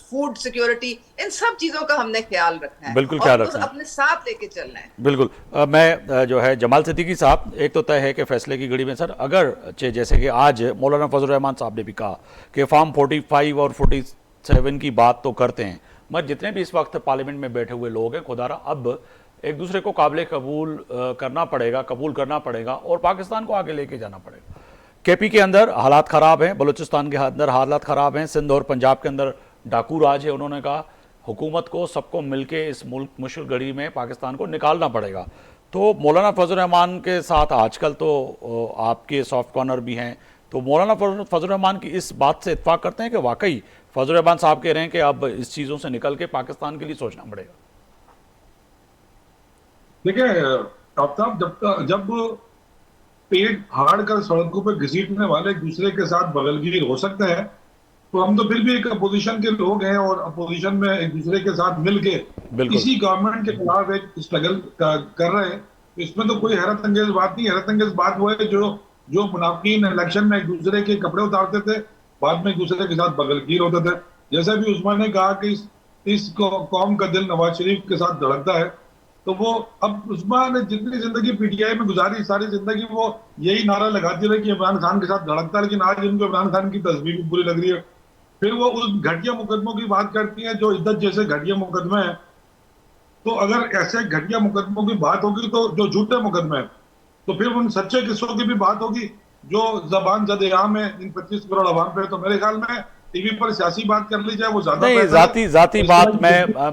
फूड सिक्योरिटी, इन सब चीजों का हमने ख्याल रखना है। बिल्कुल ख्याल रखना है, अपने साथ लेके चलना है। बिल्कुल। मैं जो है जमाल सिद्दीकी साहब, एक तो तय है कि फैसले की घड़ी में सर अगर जैसे कि आज मौलाना फजल रहमान साहब ने भी कहा कि फॉर्म 45 और 47 की बात तो करते हैं, मगर जितने भी इस वक्त पार्लियामेंट में बैठे हुए लोग हैं, खुदारा अब एक दूसरे को काबिल कबूल कबूल करना पड़ेगा और पाकिस्तान को आगे लेके जाना पड़ेगा। केपी के अंदर हालात ख़राब हैं, बलूचिस्तान के अंदर हालात ख़राब हैं, सिंध और पंजाब के अंदर डाकू राज है। उन्होंने कहा हुकूमत को सबको मिलके इस मुल्क मुश्किल घड़ी में पाकिस्तान को निकालना पड़ेगा। तो मौलाना फजल रहमान के साथ आजकल तो आपके सॉफ्ट कॉर्नर भी हैं, तो मौलाना फजल रहमान की इस बात से इत्फाक करते हैं कि वाकई फजल रहमान साहब कह रहे हैं कि अब इस चीज़ों से निकल के पाकिस्तान के लिए सोचना पड़ेगा। देखिए आफ्ताब, जब पेट फाड़ कर सड़कों पर घसीटने वाले एक दूसरे के साथ बगलगीर हो सकते हैं, तो हम तो फिर भी एक अपोजिशन के लोग हैं और अपोजिशन में एक दूसरे के साथ मिलके इसी गवर्नमेंट के खिलाफ एक स्ट्रगल कर रहे हैं। इसमें तो कोई हैरत अंगेज बात नहीं। हैरत अंगेज बात वो है जो मुनाफिकीन इलेक्शन में एक दूसरे के कपड़े उतारते थे, बाद में एक दूसरे के साथ बगलगीर होते थे। जैसे भी उस्मान ने कहा कि इस कौम का दिल नवाज शरीफ के साथ धड़कता है, तो वो अब उस्मान ने जितनी जिंदगी पीटीआई में गुजारी, सारी जिंदगी वो यही नारा लगाती रही कि इमरान खान के साथ धड़कता है, लेकिन आज इनको इमरान खान की तस्वीर भी बुरी लग रही है। फिर वो उस घटिया मुकदमों की बात करती है जो इद्दत जैसे घटिया मुकदमे हैं। तो अगर ऐसे घटिया मुकदमों की बात होगी तो जो झूठे मुकदमे हैं, तो फिर उन सच्चे किस्सों की भी बात होगी जो जबान जद-ए-आम है इन 25 करोड़ अवाम पे। तो मेरे ख्याल में टीवी पर सियासी बात कर ली जाए वो ज्यादा नहीं, जाती बात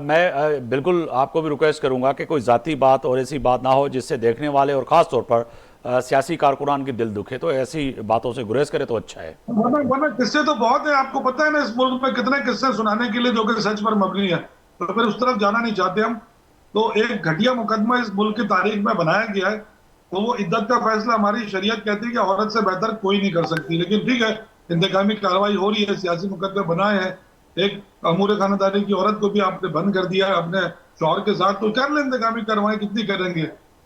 मैं बिल्कुल आपको भी रिक्वेस्ट करूंगा कि कोई जाती बात और ऐसी बात ना हो जिससे देखने वाले और खास तौर पर सियासी कारकुनान की दिल दुखे, तो ऐसी बातों से गुरेज करे तो अच्छा है। वरना किस्से तो बहुत है, आपको पता है ना इस मुल्क में कितने किस्से सुनाने के लिए जो कि सच पर मबनी है, तो फिर उस तरफ जाना नहीं चाहते हम। तो एक घटिया मुकदमा इस मुल्क की तारीख में बनाया गया है, तो वो इद्दत का फैसला हमारी शरीयत कहती है कि औरत से बेहतर कोई नहीं कर सकती। लेकिन ठीक है, इंतकामी कार्रवाई हो रही है, सियासी मुकदमे बनाए हैं। एक अमूर खानदानी की औरत को भी आपने बंद कर दिया अपने शौहर के साथ, तो कर ले इंतकामी कार्रवाई। कितनी करेंगे,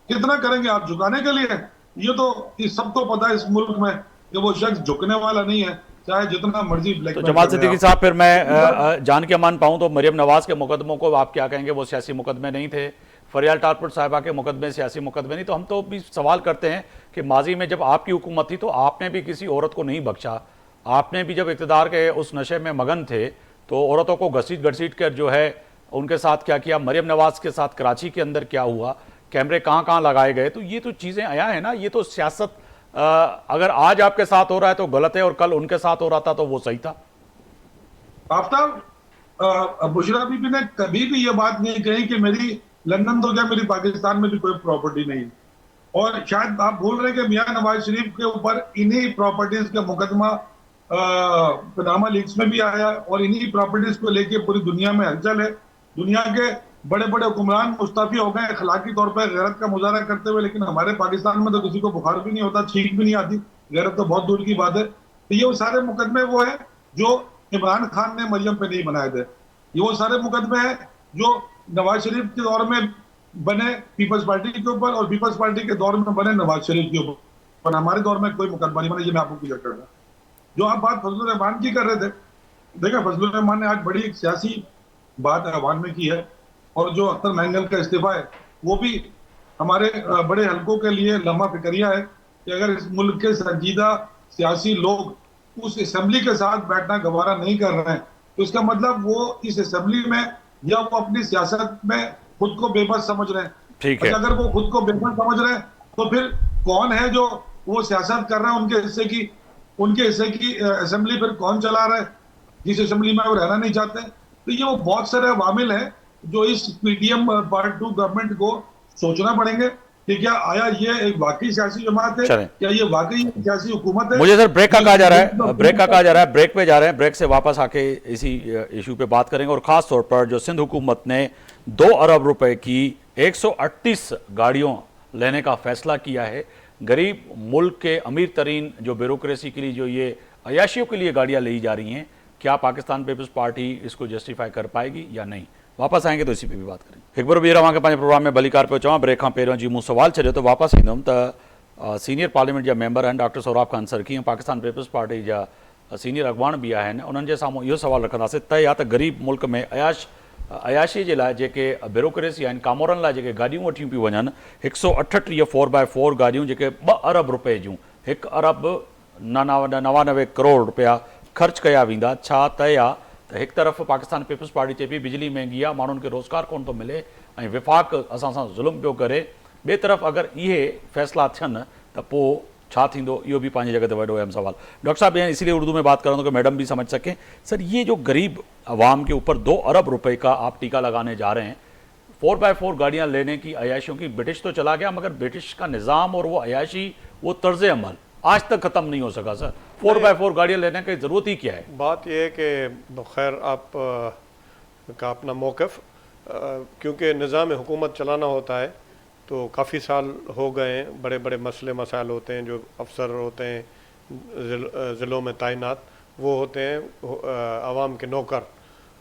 कितना करेंगे आप झुकाने के लिए? ये तो सब तो पता है इस मुल्क में कि वो शख्स झुकने वाला नहीं है। चाहे जितना मर्जी तो ब्लैकमेल जमाल कर लें सिद्दीकी आप। साहब, फिर मैं जान के मान पाऊँ तो मरियम नवाज के मुकदमों को आप क्या कहेंगे? वो सियासी मुकदमे नहीं थे। फरियाल टारपुर साहिबा के मुकदमे सियासी मुकदमे नहीं। तो हम तो भी सवाल करते हैं कि माजी में जब आपकी हुकूमत थी तो आपने भी किसी औरत को नहीं बख्शा। आपने भी जब इक़्तिदार के उस नशे में मगन थे तो औरतों को घसीट घसीट कर जो है उनके साथ क्या किया। मरियम नवाज के साथ कराची के अंदर क्या हुआ, कैमरे कहाँ कहाँ लगाए गए। तो ये तो चीज़ें आया है ना। ये तो सियासत अगर आज आपके साथ हो रहा है तो गलत है और कल उनके साथ हो रहा था तो वो सही था। आफ्ताब, बुशरा बीबी ने कभी भी ये बात नहीं कही कि मेरी लंदन तो क्या मेरी पाकिस्तान में भी कोई प्रॉपर्टी नहीं। और शायद आप भूल रहे हैं कि मियां नवाज शरीफ के ऊपर इन्हीं प्रॉपर्टीज का मुकदमा पनामा लीक्स में भी आया और इन्हीं प्रॉपर्टीज को लेके पूरी दुनिया में हलचल है। दुनिया के बड़े बड़े हुक्मरान मुस्तफी हो गए अखलाकी तौर पर गैरत का मुजाहरा करते हुए, लेकिन हमारे पाकिस्तान में तो किसी को बुखार भी नहीं होता, छींक भी नहीं आती, गैरत तो बहुत दूर की बात है। तो ये वो सारे मुकदमे वो है जो इमरान खान ने मरियम पे नहीं बनाए थे। ये वो सारे मुकदमे हैं जो नवाज शरीफ के दौर में बने पीपल्स पार्टी के ऊपर और पीपल्स पार्टी के दौर में बने नवाज शरीफ के ऊपर, पर हमारे दौर में कोई मुकदमा नहीं बना। ये मैं आपको क्लियर कर रहा। जो आप बात फजलुर रहमान की कर रहे थे, देखिए फजलुर रहमान ने आज बड़ी एक सियासी बात अवान में की है और जो अख्तर मैंगल का इस्तीफा है वो भी हमारे बड़े हलकों के लिए लम्हा फिक्रिया है कि अगर इस मुल्क के संजीदा सियासी लोग उस असेंबली के साथ बैठना गवारा नहीं कर रहे हैं तो इसका मतलब वो इस असेंबली में या वो अपनी सियासत में खुद को बेबस समझ रहे हैं। ठीक है। अगर वो खुद को बेबस समझ रहे हैं तो फिर कौन है जो वो सियासत कर रहे हैं उनके हिस्से की असेंबली फिर कौन चला रहा है जिस असेंबली में वो रहना नहीं चाहते। तो ये वो बहुत सारे अवामिल हैं जो इस पीटीएम पार्ट 2 गवर्नमेंट को सोचना पड़ेंगे कि क्या आया ये एक वाकई सियासी जमात है, क्या ये वाकई सियासी हुकूमत है। मुझे सर ब्रेक का कहा जा रहा है, ब्रेक का कहा जा रहा है, ब्रेक पे जा रहे हैं। ब्रेक से वापस आके इसी इशू पे बात करेंगे और खास तौर पर जो सिंध हुकूमत ने 2 अरब रुपए की 138 गाड़ियों लेने का फैसला किया है। गरीब मुल्क के अमीर तरीन जो ब्यूरोक्रेसी के लिए जो ये अयाशियों के लिए गाड़ियां ली जा रही हैं, क्या पाकिस्तान पीपल्स पार्टी इसको जस्टिफाई कर पाएगी या नहीं? वापस आएंगे तो इसी पे भी बात करेंगे। एक बार भी रहा पंहिंजे प्रोग्राम में भलीकार पे चवां ब्रेक खां पहिरियों जी मूं सवाल छॾियो तो वापस ईंदुमि त सीनियर पार्लियामेंट जा मेंबर आहिनि डॉक्टर सौराब खान सरकी ऐं पाकिस्तान पीपल्स पार्टी जा सीनियर अॻवान बि आहिनि। उन्हनि जे साम्हूं इहो सवाल रखंदासीं तय आहे त ग़रीब मुल्क में अयाशी जे लाइ जेके ब्यूरोक्रेसी आहिनि, कामोरनि लाइ जेके गाॾियूं वठियूं पियूं वञनि, 138 4x4 गाॾियूं जेके 2 अरब रुपए जूं 1 अरब 99 करोड़ रुपया ख़र्च कया वेंदा, छा तय आहे त हिकु तरफ़ पाकिस्तान पीपल्स पार्टी चए पई बिजली महांगी आहे, माण्हुनि खे रोज़गार कोन थो मिले ऐं विफ़ाक़ असां सां ज़ुल्म पियो करे, ॿिए तरफ़ अगरि इहे फ़ैसिला थियनि त पोइ छा थींदो, इहो भी पंहिंजी जगह ते वॾो अहम सवाल। डॉक्टर साहब मैं इसीलिए उर्दू में बात कर रहा हूँ कि मैडम भी समझ सकें। सर ये जो गरीब आवाम के ऊपर 2 अरब रुपए का आप टीका लगाने जा रहे हैं, 4x4 गाड़ियाँ लेने की अयाशियों की, ब्रिटिश तो चला गया मगर ब्रिटिश का निज़ाम और वो अयाशी वो तर्ज अमल आज तक ख़त्म नहीं हो सका। सर 4x4 गाड़ियाँ लेने की ज़रूरत ही क्या है? बात यह है कि खैर आप का अपना मौक़िफ़, क्योंकि निज़ाम हुकूमत चलाना होता है तो काफ़ी साल हो गए हैं, बड़े बड़े मसले मसाइल होते हैं, जो अफसर होते हैं ज़िलों में तैनात वो होते हैं आवाम के नौकर,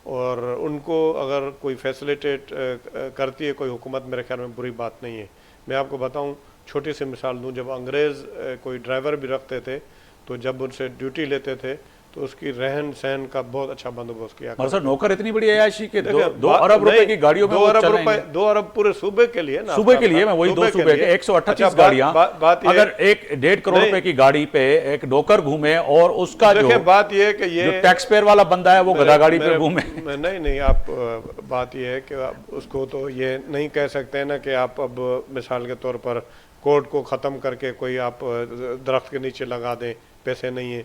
और उनको अगर कोई फैसिलिटेट करती है कोई हुकूमत, मेरे ख्याल में बुरी बात नहीं है। मैं आपको बताऊं, छोटी सी मिसाल दूं, जब अंग्रेज़ कोई ड्राइवर भी रखते थे तो जब उनसे ड्यूटी लेते थे तो उसकी रहन सहन का बहुत अच्छा बंदोबस्त किया। और सर नौकर इतनी बड़ी अयाशी के 2 अरब रुपए की गाड़ियों में 2 अरब पूरे सूबे के लिए ना, सूबे के लिए, मैं वही 2 सूबे के 138 गाड़ियां, अगर 1.5 करोड़ रुपए की गाड़ी पे एक नौकर घूमे और उसका जो बात यह है कि ये टैक्स पेयर वाला बंदा है वो गधा गाड़ी पे घूमे। नहीं, आप बात यह है कि उसको तो ये नहीं कह सकते ना कि आप अब मिसाल के तौर पर कोर्ट को ख़त्म करके कोई आप दरख्त के नीचे लगा दें, पैसे नहीं है,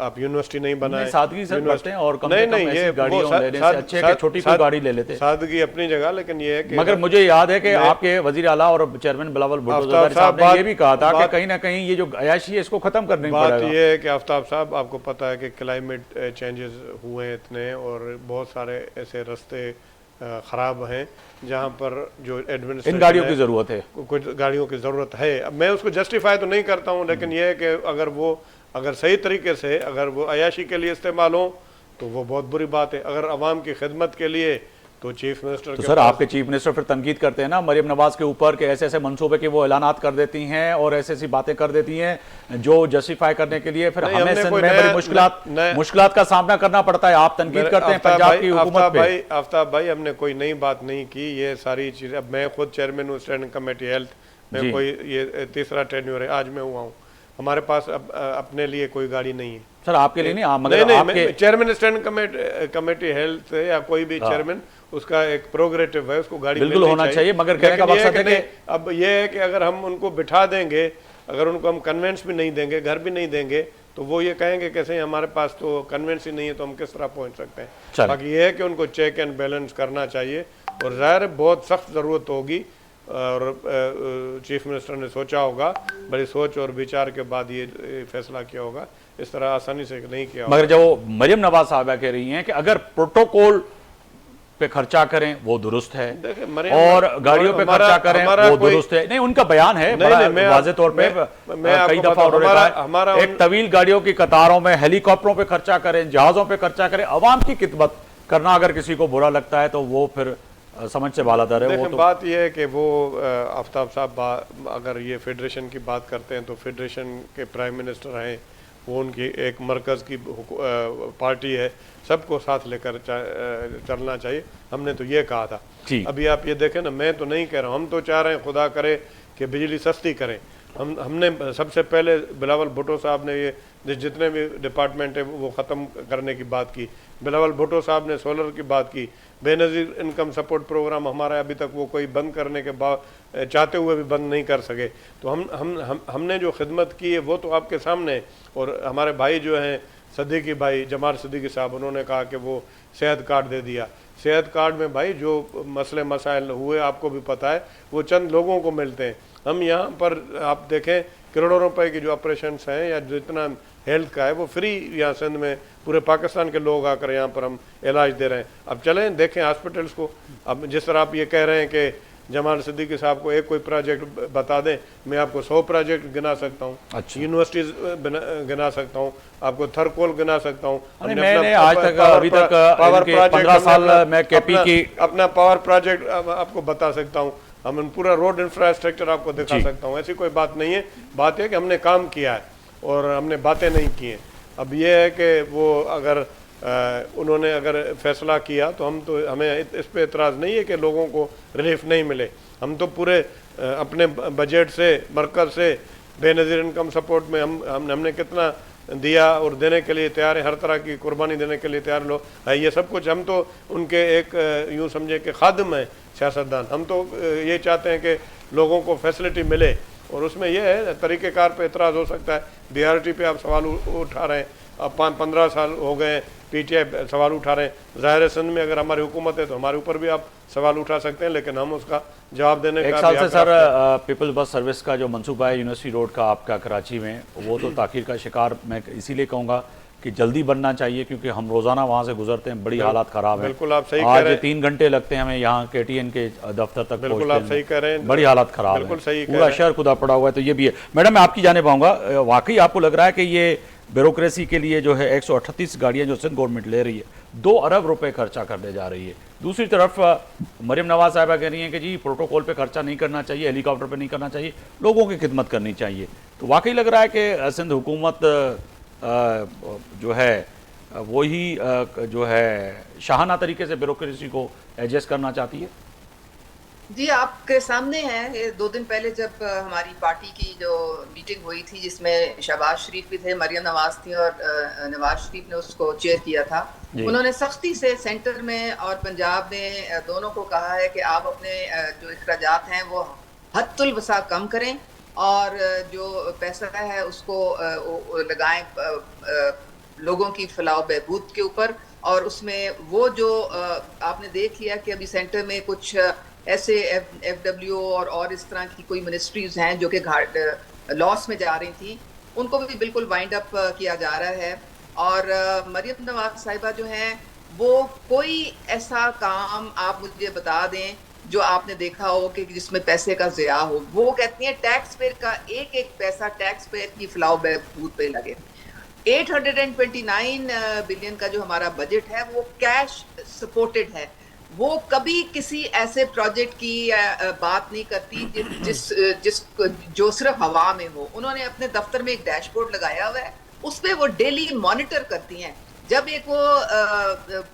आप यूनिवर्सिटी नहीं बनाए, सादगी से बढ़ते हैं और कम से कम ऐसी गाड़ियों लेने से अच्छे कि छोटी कोई गाड़ी ले लेते। सादगी अपनी जगह, लेकिन ये है कि मगर मुझे याद है कि आपके वजीर आला और चेयरमैन बिलावल भुट्टो साहब ने ये भी कहा था कि कहीं ना कहीं ये जो अयाशी है इसको खत्म करने की बात ये है कि आफ्ताब साहब, आपको पता है कि क्लाइमेट चेंजेस हुए हैं इतने, और बहुत सारे ऐसे रास्ते ख़राब हैं जहाँ पर जो एडमिनिस्ट्रेशन, इन गाड़ियों की ज़रूरत है, कुछ गाड़ियों की ज़रूरत है। मैं उसको जस्टिफाई तो नहीं करता हूँ, लेकिन यह है कि अगर सही तरीके से अगर वो अयाशी के लिए इस्तेमाल हो तो वो बहुत बुरी बात है। अगर आवाम की खिदमत के लिए तो चीफ मिनिस्टर तो के सर पास आपके चीफ मिनिस्टर फिर तनकीद करते हैं ना मरियम नवाज के ऊपर कि ऐसे ऐसे मंसूबे के वो ऐलानात कर देती हैं और ऐसी ऐसी बातें कर देती हैं जो जस्टिफाई करने के लिए फिर नहीं, हमें हमने सिंध कोई में नया- बड़ी मुश्किलात का सामना करना पड़ता है। आप तनकीद करते हैं पंजाब की हुकूमत पे। आफ्ताब भाई हमने कोई नई बात नहीं की, ये सारी चीजें, अब मैं खुद चेयरमैन हूँ स्टैंडिंग कमेटी हेल्थ जी। में, कोई ये तीसरा टेन्योर है, आज मैं हुआ हूँ। हमारे पास अब अपने लिए कोई गाड़ी नहीं है। सर आपके लिए नहीं, मगर नहीं नहीं, आपके चेयरमैन स्टैंडिंग कमेटी हेल्थ है या कोई भी चेयरमैन, उसका एक प्रोग्रेटिव है, उसको गाड़ी बिल्कुल मिलनी होना चाहिए, मगर कहने का लेकिन ये मकसद है नहीं, कि अब ये है कि अगर हम उनको बिठा देंगे, अगर उनको हम कन्वेंस भी नहीं देंगे, घर भी नहीं देंगे, तो वो ये कहेंगे कैसे हमारे पास तो कन्वेंस ही नहीं है, तो हम किस तरह पहुंच सकते हैं। चलिए। बाकी ये है कि उनको चेक एंड बैलेंस करना चाहिए, और ज़ाहिर बहुत सख्त ज़रूरत होगी, और चीफ मिनिस्टर ने सोचा होगा, बड़ी सोच और विचार के बाद ये फैसला किया होगा, इस तरह आसानी से नहीं किया होगा। मगर जो मरियम नवाज साहबा कह रही हैं कि अगर प्रोटोकॉल पे खर्चा करें वो दुरुस्त है देखिए, मरियम, और गाड़ियों पे हमारा- खर्चा करें हमारा वो कोई- दुरुस्त है। नहीं, उनका बयान है नहीं, बड़ा नहीं, मैं वाज़ेह तौर पे मैं कई आपको दफा उन्होंने हमारा- कहा है, हमारा एक तवील गाड़ियों की कतारों में हेलीकॉप्टरों पे खर्चा करें, जहाजों पे खर्चा करें। अवाम की खिदमत करना अगर किसी को बुरा लगता है तो वो फिर समझ से बालातर है। वो देखिए, तो बात यह है कि वो आफ्ताब साहब अगर ये फेडरेशन की बात करते हैं तो फेडरेशन के प्राइम मिनिस्टर हैं, वो उनकी एक मरकज़ की पार्टी है, सबको साथ लेकर चलना चाहिए। हमने तो ये कहा था। जी। अभी आप ये देखें ना, मैं तो नहीं कह रहा हूँ, हम तो चाह रहे हैं खुदा करे कि बिजली सस्ती करें। हमने सबसे पहले बिलावल भुट्टो साहब ने ये जितने भी डिपार्टमेंट है वो ख़त्म करने की बात की। बिलावल भुट्टो साहब ने सोलर की बात की। बेनज़ीर इनकम सपोर्ट प्रोग्राम हमारा अभी तक वो कोई बंद करने के बाद चाहते हुए भी बंद नहीं कर सके। तो हमने जो खिदमत की है वो तो आपके सामने है। और हमारे भाई जो हैं सदीकी भाई, जमाल सदीकी साहब, उन्होंने कहा कि वो सेहत कार्ड दे दिया। सेहत कार्ड में भाई जो मसले मसाइल हुए आपको भी पता है, वो चंद लोगों को मिलते हैं। हम यहाँ पर आप देखें करोड़ों रुपए की जो ऑपरेशंस हैं या जितना हेल्थ का है वो फ्री यहाँ सिंध में पूरे पाकिस्तान के लोग आकर यहाँ पर हम इलाज दे रहे हैं। अब चलें देखें हॉस्पिटल्स को। अब जिस तरह आप ये कह रहे हैं कि जमाल सिद्दीकी साहब को एक कोई प्रोजेक्ट बता दें, मैं आपको 100 प्रोजेक्ट गिना सकता हूँ। अच्छा। यूनिवर्सिटीज गिना सकता हूँ, आपको थरकोल गिना सकता हूँ। मैंने आज तक अभी तक पावर 15 साल मैं केपी की अपना पावर प्रोजेक्ट आपको बता सकता हूँ। हम पूरा रोड इंफ्रास्ट्रक्चर आपको दिखा सकता हूँ। ऐसी कोई बात नहीं है। बात है कि हमने काम किया है और हमने बातें नहीं की हैं। अब ये है कि वो अगर उन्होंने अगर फैसला किया तो हमें इस पे एतराज़ नहीं है कि लोगों को रिलीफ नहीं मिले। हम तो पूरे अपने बजट से, मरकज़ से, बेनज़ीर इनकम सपोर्ट में हमने कितना दिया और देने के लिए तैयार है, हर तरह की कुर्बानी देने के लिए तैयार लोग है। ये सब कुछ हम तो उनके एक यूँ समझे कि खादिम हैं, सियासतदान। हम तो ये चाहते हैं कि लोगों को फैसिलिटी मिले, और उसमें यह है तरीक़ेकार पे एतराज़ हो सकता है। BRT पे आप सवाल उठा रहे हैं, अब 15 साल हो गए PTI सवाल उठा रहे हैं। ज़ाहिर सिंध में अगर हमारी हुकूमत है तो हमारे ऊपर भी आप सवाल उठा सकते हैं, लेकिन हम उसका जवाब देने का एक साल से सर पीपल बस सर्विस का जो मंसूबा है यूनिवर्सिटी रोड का आपका कराची में, वो तो ताख़ीर का शिकार मैं इसीलिए कहूँगा कि जल्दी बनना चाहिए, क्योंकि हम रोज़ाना वहाँ से गुजरते हैं, बड़ी हालात ख़राब है। बिल्कुल आप सही कह आज रहे हैं। 3 घंटे लगते हैं हमें यहाँ KTN के दफ्तर तक बिल्कुल पहुंचते आप हैं। सही कह रहे हैं, बड़ी हालात ख़राब है, बिल्कुल सही कह पूरा रहे हैं। शहर खुदा पड़ा हुआ है। तो ये भी है। मैडम मैं आपकी जानिब आऊँगा, वाकई आपको लग रहा है कि ये ब्यूरोक्रेसी के लिए जो है 138 गाड़ियाँ जो सिंध गवर्नमेंट ले रही है 2 अरब रुपए खर्चा करने जा रही है। दूसरी तरफ मरियम नवाज साहिबा कह रही हैं कि जी प्रोटोकॉल पे खर्चा नहीं करना चाहिए, हेलीकॉप्टर पे नहीं करना चाहिए, लोगों की खिदमत करनी चाहिए। तो वाकई लग रहा है कि सिंध हुकूमत जो है वही जो है शाहाना तरीके से ब्यूरोक्रेसी को एडजस्ट करना चाहती है। जी आपके सामने है, ये 2 दिन पहले जब हमारी पार्टी की जो मीटिंग हुई थी जिसमें शहबाज शरीफ भी थे, मरियम नवाज थी और नवाज शरीफ ने उसको चेयर किया था। उन्होंने सख्ती से सेंटर में और पंजाब में दोनों को कहा है कि आप अपने जो अखराजात हैं वो हद्दुल वसा कम करें और जो पैसा है उसको लगाएं लोगों की फलाह बहबूद के ऊपर। और उसमें वो जो आपने देख लिया कि अभी सेंटर में कुछ ऐसे FW और इस तरह की कोई मिनिस्ट्रीज हैं जो कि लॉस में जा रही थी, उनको भी बिल्कुल वाइंड अप किया जा रहा है। और मरियम नवाज साहिबा जो हैं वो कोई ऐसा काम आप मुझे बता दें जो आपने देखा हो कि जिसमें पैसे का ज़िया हो। वो कहती हैं टैक्स पेयर का एक एक पैसा टैक्स पेयर की फलाह बहबूद पे लगे। 829 बिलियन का जो हमारा बजट है वो कैश सपोर्टेड है। वो कभी किसी ऐसे प्रोजेक्ट की बात नहीं करती जिस जो सिर्फ हवा में हो। उन्होंने अपने दफ्तर में एक डैशबोर्ड लगाया हुआ है, उस पे वो डेली मॉनिटर करती हैं। जब एक वो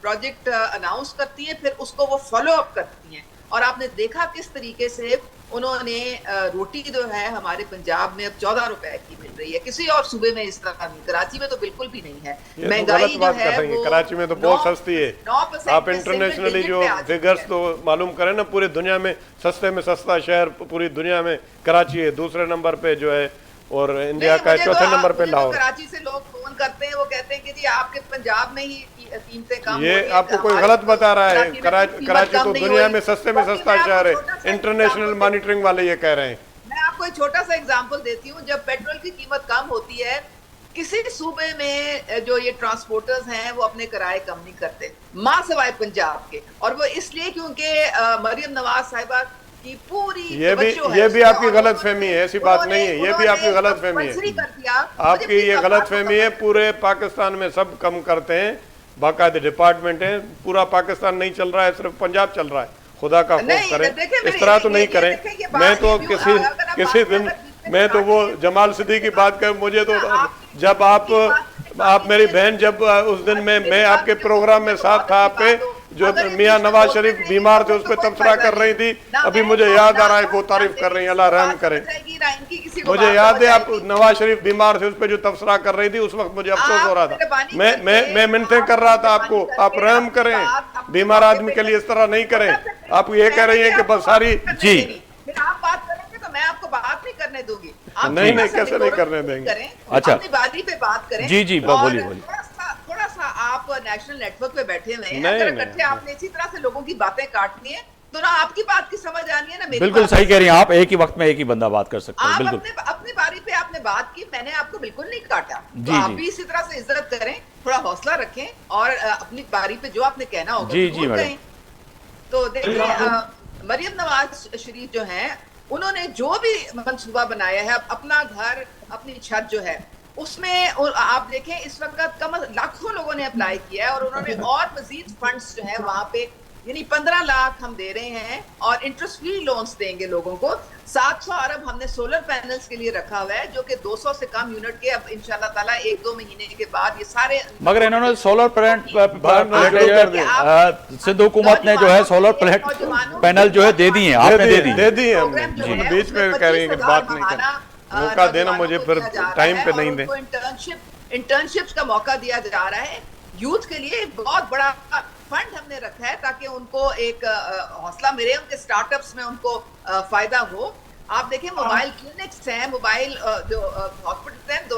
प्रोजेक्ट अनाउंस करती हैं, फिर उसको वो फॉलो अप करती हैं। और आपने देखा किस तरीके से उन्होंने रोटी जो है हमारे पंजाब में अब 14 रुपए की मिल रही है, किसी और सूबे में इस तरह नहीं, कराची में तो बिल्कुल भी नहीं है। महंगाई जो है वो कराची में तो बहुत सस्ती है। 9% आप इंटरनेशनली जो फिगर्स तो मालूम करें ना, पूरी दुनिया में सस्ते में सस्ता शहर पूरी दुनिया में कराची है, दूसरे नंबर पे जो है, और इंडिया का चौथे नंबर पे लाहौर। कराची से लोग फोन करते हैं, वो कहते हैं कि जी आपके पंजाब में ही कीमतें कम ये आपको कोई गलत बता रहा है। कराची तो दुनिया में सस्ते सस्ता शहर है, इंटरनेशनल मॉनिटरिंग वाले ये कह रहे हैं। मैं आपको एक छोटा सा एग्जांपल देती हूँ। जब पेट्रोल की कीमत कम होती है, किसी सूबे में जो ये ट्रांसपोर्टर्स हैं वो अपने किराए कम नहीं करते, मां सिवाय पंजाब के। और वो इसलिए क्योंकि मरियम नवाज साहिबा की पूरी ये भी आपकी गलत फहमी है, ऐसी बात नहीं है, ये भी आपकी गलत फहमी है। आपकी ये गलत फहमी है। पूरे पाकिस्तान में सब कम करते हैं, बाकायदे डिपार्टमेंट है, पूरा पाकिस्तान नहीं चल रहा है, सिर्फ पंजाब चल रहा है। खुदा का खौफ करें, इस तरह तो नहीं करें। मैं तो किसी दिन मैं तो वो जमाल सिद्दीकी की बात कर, मुझे तो जब आप मेरी बहन, जब उस दिन मैं आपके प्रोग्राम में साथ था, आपके जो मियाँ नवाज शरीफ बीमार थे उस पर तबसरा कर रही थी, अभी मुझे याद आ रहा है, वो तारीफ कर रही है, अल्लाह रहम करे। मुझे याद है आप नवाज शरीफ बीमार थे, उस पर जो तबसरा कर रही थी, उस वक्त मुझे अफसोस हो रहा था। मैं मिन्नतें कर रहा था आपको, आप रहम करें, बीमार आदमी के लिए इस तरह नहीं करें। आप ये कह रही है कि बस सारी जी आप बात करेंगे तो मैं आपको बात नहीं करने दूंगी। नहीं कैसे नहीं करने देंगे। अच्छा, अपनी बारी पे बात करें। जी बोलिए। थोड़ा सा आप नेशनल नेटवर्क पे बैठे हुए हैं, अगर इकट्ठे आपने इसी तरह से लोगों की बातें काटनी है तो ना आपकी बात की समझ आनी है ना मेरी। बिल्कुल सही कह रही हैं आप, एक ही वक्त में एक ही बंदा बात कर सकते हैं। बिल्कुल अपनी बारी पे आपने बात की, मैंने आपको बिल्कुल नहीं काटा। तो आप भी इसी तरह से इज्जत करें, थोड़ा हौसला रखें और अपनी बारी पे जो आपने कहना होगा जी मैडम। तो देखिए मरियम नवाज शरीफ जो है, उन्होंने जो भी मंसूबा बनाया है, अपना घर, अपनी छत जो है, उसमें आप देखें इस वक्त कम लाखों लोगों ने अप्लाई किया है और उन्होंने और मजीद फंड्स जो है वहां पे, यानी 15 लाख हम दे रहे हैं और इंटरेस्ट फ्री लोन्स देंगे लोगों को। 700 अरब हमने सोलर पैनल्स के लिए रखा हुआ है, जो कि 200 से कम यूनिट के अब इंशाल्लाह ताला 1-2 महीने के बाद ये सारे। मगर इन्होंने सोलर सिंध हुकूमत ने जो है सोलर पैनल जो है दे दिए, आपने दे दी है। बीच में कह रही है कि बात नहीं करना, मौका देना मुझे, फिर टाइम पे नहीं दे। इंटर्नशिप्स का मौका दिया जा रहा है यूथ के लिए। बहुत बड़ा फंड हमने रखा है ताकि उनको एक हौसला मिले, उनके स्टार्टअप्स में उनको फायदा हो। आप देखिए मोबाइल क्लिनिक्स हैं, मोबाइल जो हॉस्पिटल हैं,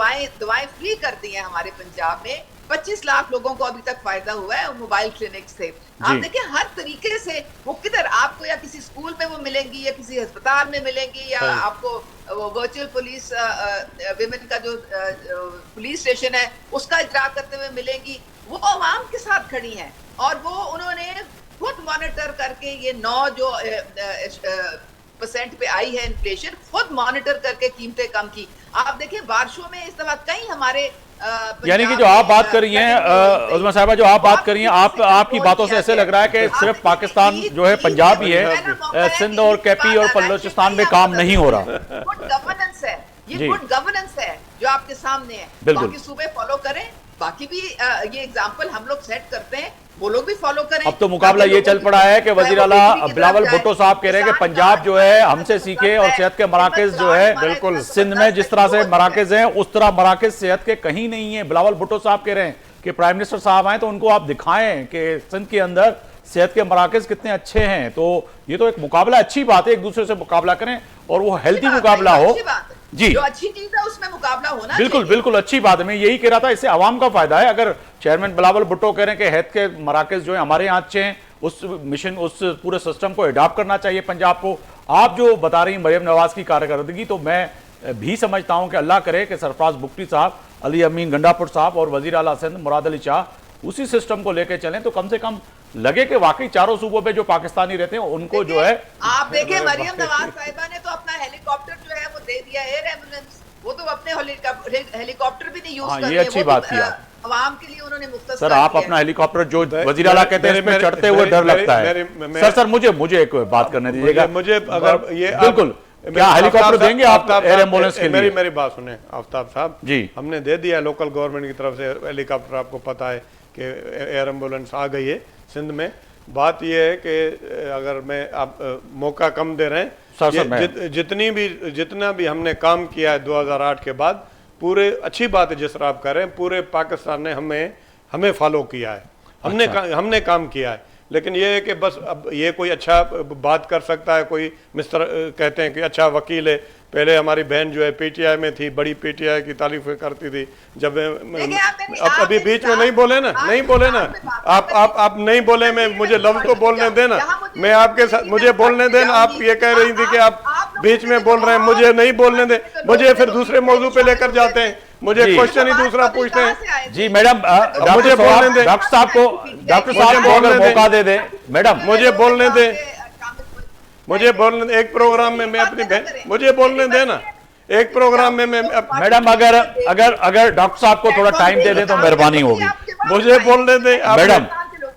दवाएं फ्री कर दी हैं हमारे पंजाब में। 25 लाख लोगों को अभी तक फायदा हुआ है मोबाइल क्लिनिक से। आप देखिए हर तरीके से वो किधर आपको या किसी स्कूल में वो मिलेंगी या किसी अस्पताल में मिलेंगी, या आपको वो वर्चुअल पुलिस विमेन का जो पुलिस स्टेशन है उसका इजरा करते हुए मिलेंगी। वो आवाम के साथ खड़ी हैं और वो उन्होंने खुद मॉनिटर करके ये 9% पे आई है इन्फ्लेशन, खुद मॉनिटर करके कीमतें कम की। आप देखिए बारिशों में इस दफा कई हमारे यानी कि जो आप बात कर रही हैं उज़्मा साहिबा, जो आप बात कर रही हैं, आपकी बातों से ऐसे लग रहा है कि सिर्फ पाकिस्तान जो है पंजाब ही है, सिंध और केपी और बलोचिस्तान में काम नहीं हो रहा। गुड गवर्नेंस है, ये गुड गवर्नेंस है जो आपके सामने है। बाकी सूबे फॉलो करें, बाकी भी ये एग्जांपल हम लोग सेट करते हैं, वो लोग भी फॉलो करें। अब तो मुकाबला ये चल पड़ा है कि वजीर आला बिलावल भुट्टो साहब कह रहे हैं कि पंजाब जो है हमसे सीखे और सेहत के मराकज जो है बिल्कुल सिंध में जिस तरह से मराकज हैं उस तरह मराकज सेहत के कहीं नहीं है। बिलावल भुट्टो साहब कह रहे हैं कि प्राइम मिनिस्टर साहब आए तो उनको आप दिखाएं कि सिंध के अंदर सेहत के मराकज कितने अच्छे हैं। तो ये तो एक मुकाबला, अच्छी बात है, एक दूसरे से मुकाबला करें और वो हेल्थी मुकाबला हो। जी, जो अच्छी चीज है उसमें मुकाबला होना बिल्कुल अच्छी बात है। मैं यही कह रहा था, इससे आवाम का फायदा है। अगर चेयरमैन बिलावल भुट्टो कह रहे हैं कि हेल्थ के मराकज जो है हमारे यहाँ अच्छे हैं, उस मिशन, उस पूरे सिस्टम को अडॉप्ट करना चाहिए पंजाब को। आप जो बता रही मरियम नवाज की कारकर्दगी, तो मैं भी समझता हूं कि अल्लाह करे कि सरफराज बुगटी साहब, अली अमीन गंडापुर साहब और वजीर आला सिंध मुराद अली शाह उसी सिस्टम को लेकर चलें, तो कम से कम लगे कि वाकई चारों सूबों पे जो पाकिस्तानी रहते हैं उनको जो है। आप देखें मरियम नवाज साहिबा ने तो अपना हेलीकॉप्टर जो है वो दे दिया, एयर एम्बुलेंस, वो तो अपने हेलीकॉप्टर भी नहीं यूज कर रहे हैं। ये अच्छी बात की अवाम के लिए उन्होंने मुख्तसर सर आप अपना हेलीकॉप्टर जो वजीराला कहते हैं इसमें चढ़ते हुए डर लगता है। सर मुझे एक बात करने दीजिएगा। मुझे अगर ये बिल्कुल, क्या हेलीकॉप्टर देंगे आप एयर एम्बुलेंस के लिए? मेरी बात सुने आफ्ताब साहब जी, हमने दे दिया लोकल गवर्नमेंट की तरफ से हेलीकॉप्टर, आपको पता है कि एयर एम्बुलेंस आ गई है सिंध में। बात यह है कि अगर मैं आप मौका कम दे रहे हैं, जितना भी हमने काम किया है 2008 के बाद, पूरे अच्छी बात है जिस तरह आप कह रहे हैं, पूरे पाकिस्तान ने हमें फॉलो किया है, हमने काम किया है। लेकिन ये है कि बस अब ये कोई अच्छा बात कर सकता है, कोई मिस्टर कहते हैं कि अच्छा वकील है। पहले हमारी बहन जो है पीटीआई में थी, बड़ी पीटीआई की तारीफें करती थी। जब अब अभी बीच में नहीं बोले ना, आप नहीं बोले, मैं मुझे लफ्ज तो बोलने देना, मैं आपके साथ, मुझे बोलने देना। आप ये कह रही थी कि आप बीच में बोल रहे हैं, मुझे नहीं बोलने दे, मुझे फिर दूसरे मौजू पे लेकर जाते हैं, मुझे क्वेश्चन ही दूसरा पूछते हैं। जी मैडम, मुझे बोलने दे, डॉक्टर साहब को अगर मौका दे दे मैडम, मुझे बोलने दे, मुझे बोलने दे। एक प्रोग्राम में मैं अपनी बहन, मुझे बोलने देना, एक प्रोग्राम में मैं मैडम अगर डॉक्टर साहब को थोड़ा टाइम दे दें तो मेहरबानी होगी। मुझे बोलने दे मैडम।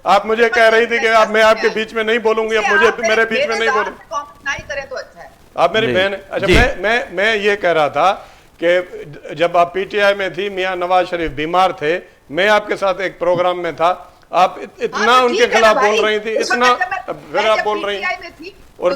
आप मुझे कह रही थी कि आप, मैं आपके बीच में नहीं बोलूंगी, अब मुझे मेरे बीच में नहीं बोले, आप मेरी बहन। अच्छा मैं ये कह रहा था कि जब आप पीटीआई में थी, मियां नवाज शरीफ बीमार थे, मैं आपके साथ एक प्रोग्राम में था, आप इतना उनके खिलाफ बोल रही थी, इतना फिर आप बोल रही थी। और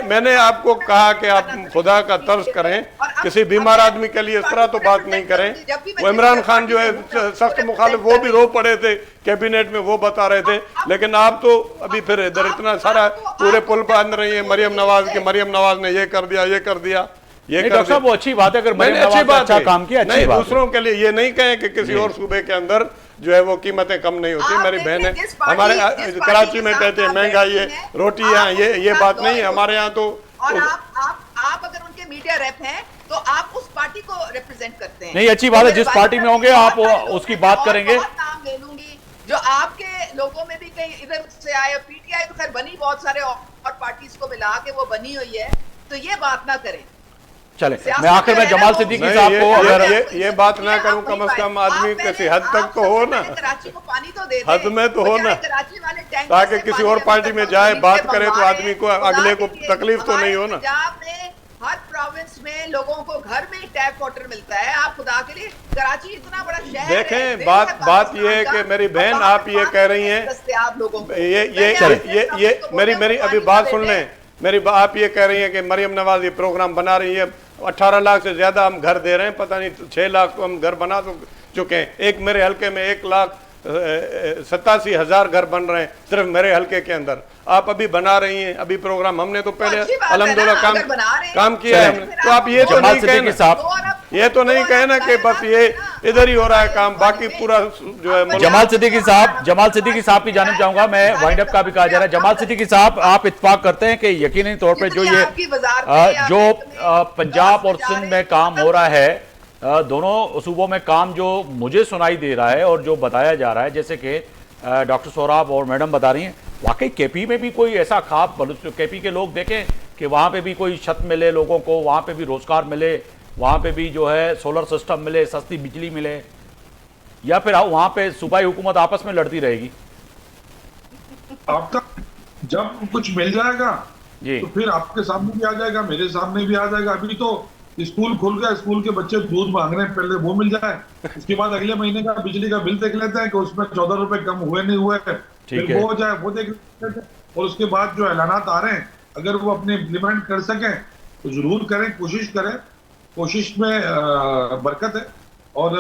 मैंने आपको कहा कि आप खुदा का तर्स करें, किसी बीमार आदमी के लिए इस तरह तो बात नहीं करें। वो इमरान खान जो है सख्त मुखालिफ, वो भी रो पड़े थे कैबिनेट में, वो बता रहे थे। लेकिन आप तो अभी फिर इधर इतना सारा पूरे पुल बांध रही है मरियम नवाज के, मरियम नवाज ने ये कर दिया, ये कर दिया, ये कर दिया। वो अच्छी बात है, अगर मैंने अच्छी बात अच्छा काम किया, नहीं, दूसरों के लिए ये नहीं कहें कि किसी और सूबे के अंदर जो है वो कीमतें कम नहीं होती। मेरी बहन है, हमारे कराची में कहते हैं महंगाई है, रोटियां, ये बात नहीं है हमारे यहाँ तो। और आप अगर उनके मीडिया रेप हैं तो आप उस पार्टी को रिप्रेजेंट करते हैं। नहीं, अच्छी बात है, जिस पार्टी में होंगे आप उसकी बात करेंगे। नाम ले लूंगी जो आपके लोगों में भी कहीं इधर से आए। पीटीआई तो खैर बनी बहुत सारे और पार्टीज को मिला के वो बनी हुई है, तो ये बात ना करें। चले, मैं आखिर में जमाल सिद्दीकी साहब को अगर ये बात ना करूं, कम से कम आदमी किसी हद तक तो हो ना, कराची को पानी तो दे, हद में तो हो ना, ताकि किसी और पार्टी में जाए बात करे तो आदमी को, अगले को तकलीफ तो नहीं हो ना। हर प्रोविंस में लोगों को घर में टैप वाटर मिलता है। आप खुदा के लिए, कराची इतना बड़ा शहर है। देखें, बात ये है कि मेरी बहन, आप ये कह रही हैं, ये मेरी अभी बात सुन लें मेरी, आप ये कह रही हैं कि मरियम नवाज ये प्रोग्राम बना रही है, 18 लाख से ज्यादा हम घर दे रहे हैं, पता नहीं 6 लाख तो हम घर बना चुके हैं। एक मेरे हल्के में 1,87,000 घर बन रहे हैं सिर्फ मेरे हल्के के अंदर। आप अभी बना रही हैं, अभी प्रोग्राम हमने तो पहले अल्हम्दुलिल्लाह काम किया है हमने। तो आप ये तो नहीं कहे, ये तो नहीं कहे ना कि बस ये इधर ही हो रहा है काम, बाकी पूरा जो है। जमाल सिद्दीकी साहब की जानिब जाऊंगा मैं, वाइंड अप का भी कहा जा रहा है। जमाल सिद्दीकी साहब, आप इत्तेफाक करते हैं कि यकीनी तौर पे जो पंजाब और सिंध में काम हो रहा है, दोनों सूबों में काम जो मुझे सुनाई दे रहा है और जो बताया जा रहा है, जैसे कि डॉक्टर सोहराब और मैडम बता रही हैं, वाकई केपी में भी कोई ऐसा खाप, केपी के लोग देखें कि वहाँ पे भी कोई छत मिले लोगों को, वहाँ पे भी रोजगार मिले, वहाँ पे भी जो है सोलर सिस्टम मिले, सस्ती बिजली मिले, या फिर वहाँ पे सूबाई हुकूमत आपस में लड़ती रहेगी? आपका जब कुछ मिल जाएगा जी तो फिर आपके सामने भी आ जाएगा, मेरे सामने भी आ जाएगा। अभी तो स्कूल खुल गया, स्कूल के बच्चे दूध मांग रहे हैं, पहले वो मिल जाए, उसके बाद अगले महीने का बिजली का बिल देख लेते हैं कि उसमें 14 रुपए कम हुए नहीं हुए, फिर वो हो जाए, वो देख लेते हैं। और उसके बाद जो ऐलानात आ रहे हैं, अगर वो अपने इम्प्लीमेंट कर सकें तो जरूर करें, कोशिश करें, कोशिश में बरकत है। और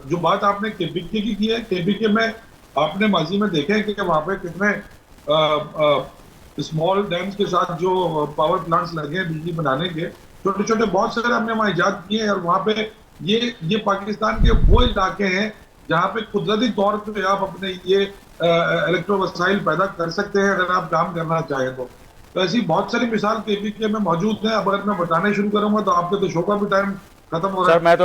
जो बात आपने केपीके की है, केपीके में आपने माजी में देखे कि वहां पे कितने स्मॉल डैम्स के साथ जो पावर प्लांट्स लगे हैं बिजली बनाने के, छोटे छोटे बहुत सारे हमने वहां इजाद किए हैं। और वहां पे ये पाकिस्तान के वो इलाके हैं जहाँ पे कुदरती तौर पे आप अपने ये इलेक्ट्रो वसाइल पैदा कर सकते हैं अगर आप काम करना चाहें तो ऐसी बहुत सारी मिसाल केपीके में मौजूद है। अब अगर मैं बताने शुरू करूंगा तो आपके तो शो का भी टाइम खत्म हो रहा है। सर मैं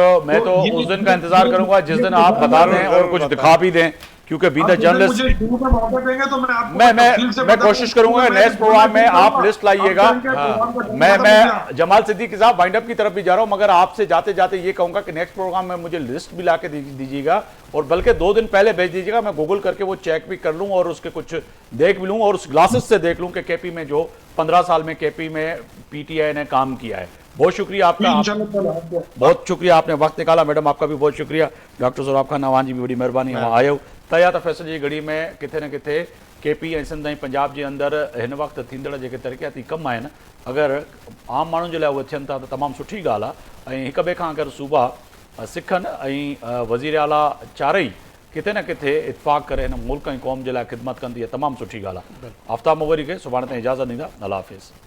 तो उस दिन का इंतजार करूंगा जिस दिन आप बता दें और कुछ दिखा भी दें क्योंकि बीइंग आप द मुझे जर्नलिस्ट शुरू में मौका देंगे तो मैं आपको मैं तफसील से मैं बताऊंगा। कोशिश करूंगा मैं नेक्स्ट प्रोग्राम में करूंगा। आप लिस्ट लाइएगा। आप कहेंगे प्रोग्राम का टाइम मैं खत्म हो गया। मैं जमाल सिद्दीकी साहब वाइंड अप की तरफ भी जा रहा हूं, मगर आपसे जाते जाते ये कहूंगा कि नेक्स्ट प्रोग्राम में मुझे लिस्ट भी ला के दीजिएगा, और बल्कि 2 दिन पहले भेज दीजिएगा, मैं गूगल करके वो चेक भी कर लूं और उसके कुछ देख भी लूं और उस ग्लासेस से देख लूं कि केपी में जो 15 साल में केपी में पीटीआई ने काम किया है। बहुत शुक्रिया आपका, इंशाल्लाह ताला आपको बहुत शुक्रिया, आपने वक्त निकाला। मैडम आपका भी बहुत शुक्रिया। डॉक्टर सोराब खान नवान जी भी बड़ी महिरबानी वहाँ आयो। तया त फैसल जी घड़ी में किथे न किथे केपी ऐं सिंध ऐं पंजाब जे अंदरि हिन वक़्तु थींदड़ जेके तरक़ियाती कम आहिनि, अगरि आम माण्हुनि जे लाइ उहे थियनि था त तमामु सुठी ॻाल्हि आहे। ऐं हिक ॿिए खां अगरि सूबा सिखनि ऐं वज़ीर आला चारई किथे न किथे इतफ़ाक़ करे हिन मुल्क ऐं क़ौम जे लाइ ख़िदमत कंदी आहे, तमामु सुठी ॻाल्हि आहे। आफ्ताब मोगरी खे सुभाणे ताईं इजाज़त ॾींदा। अल्लाह हाफ़िज़।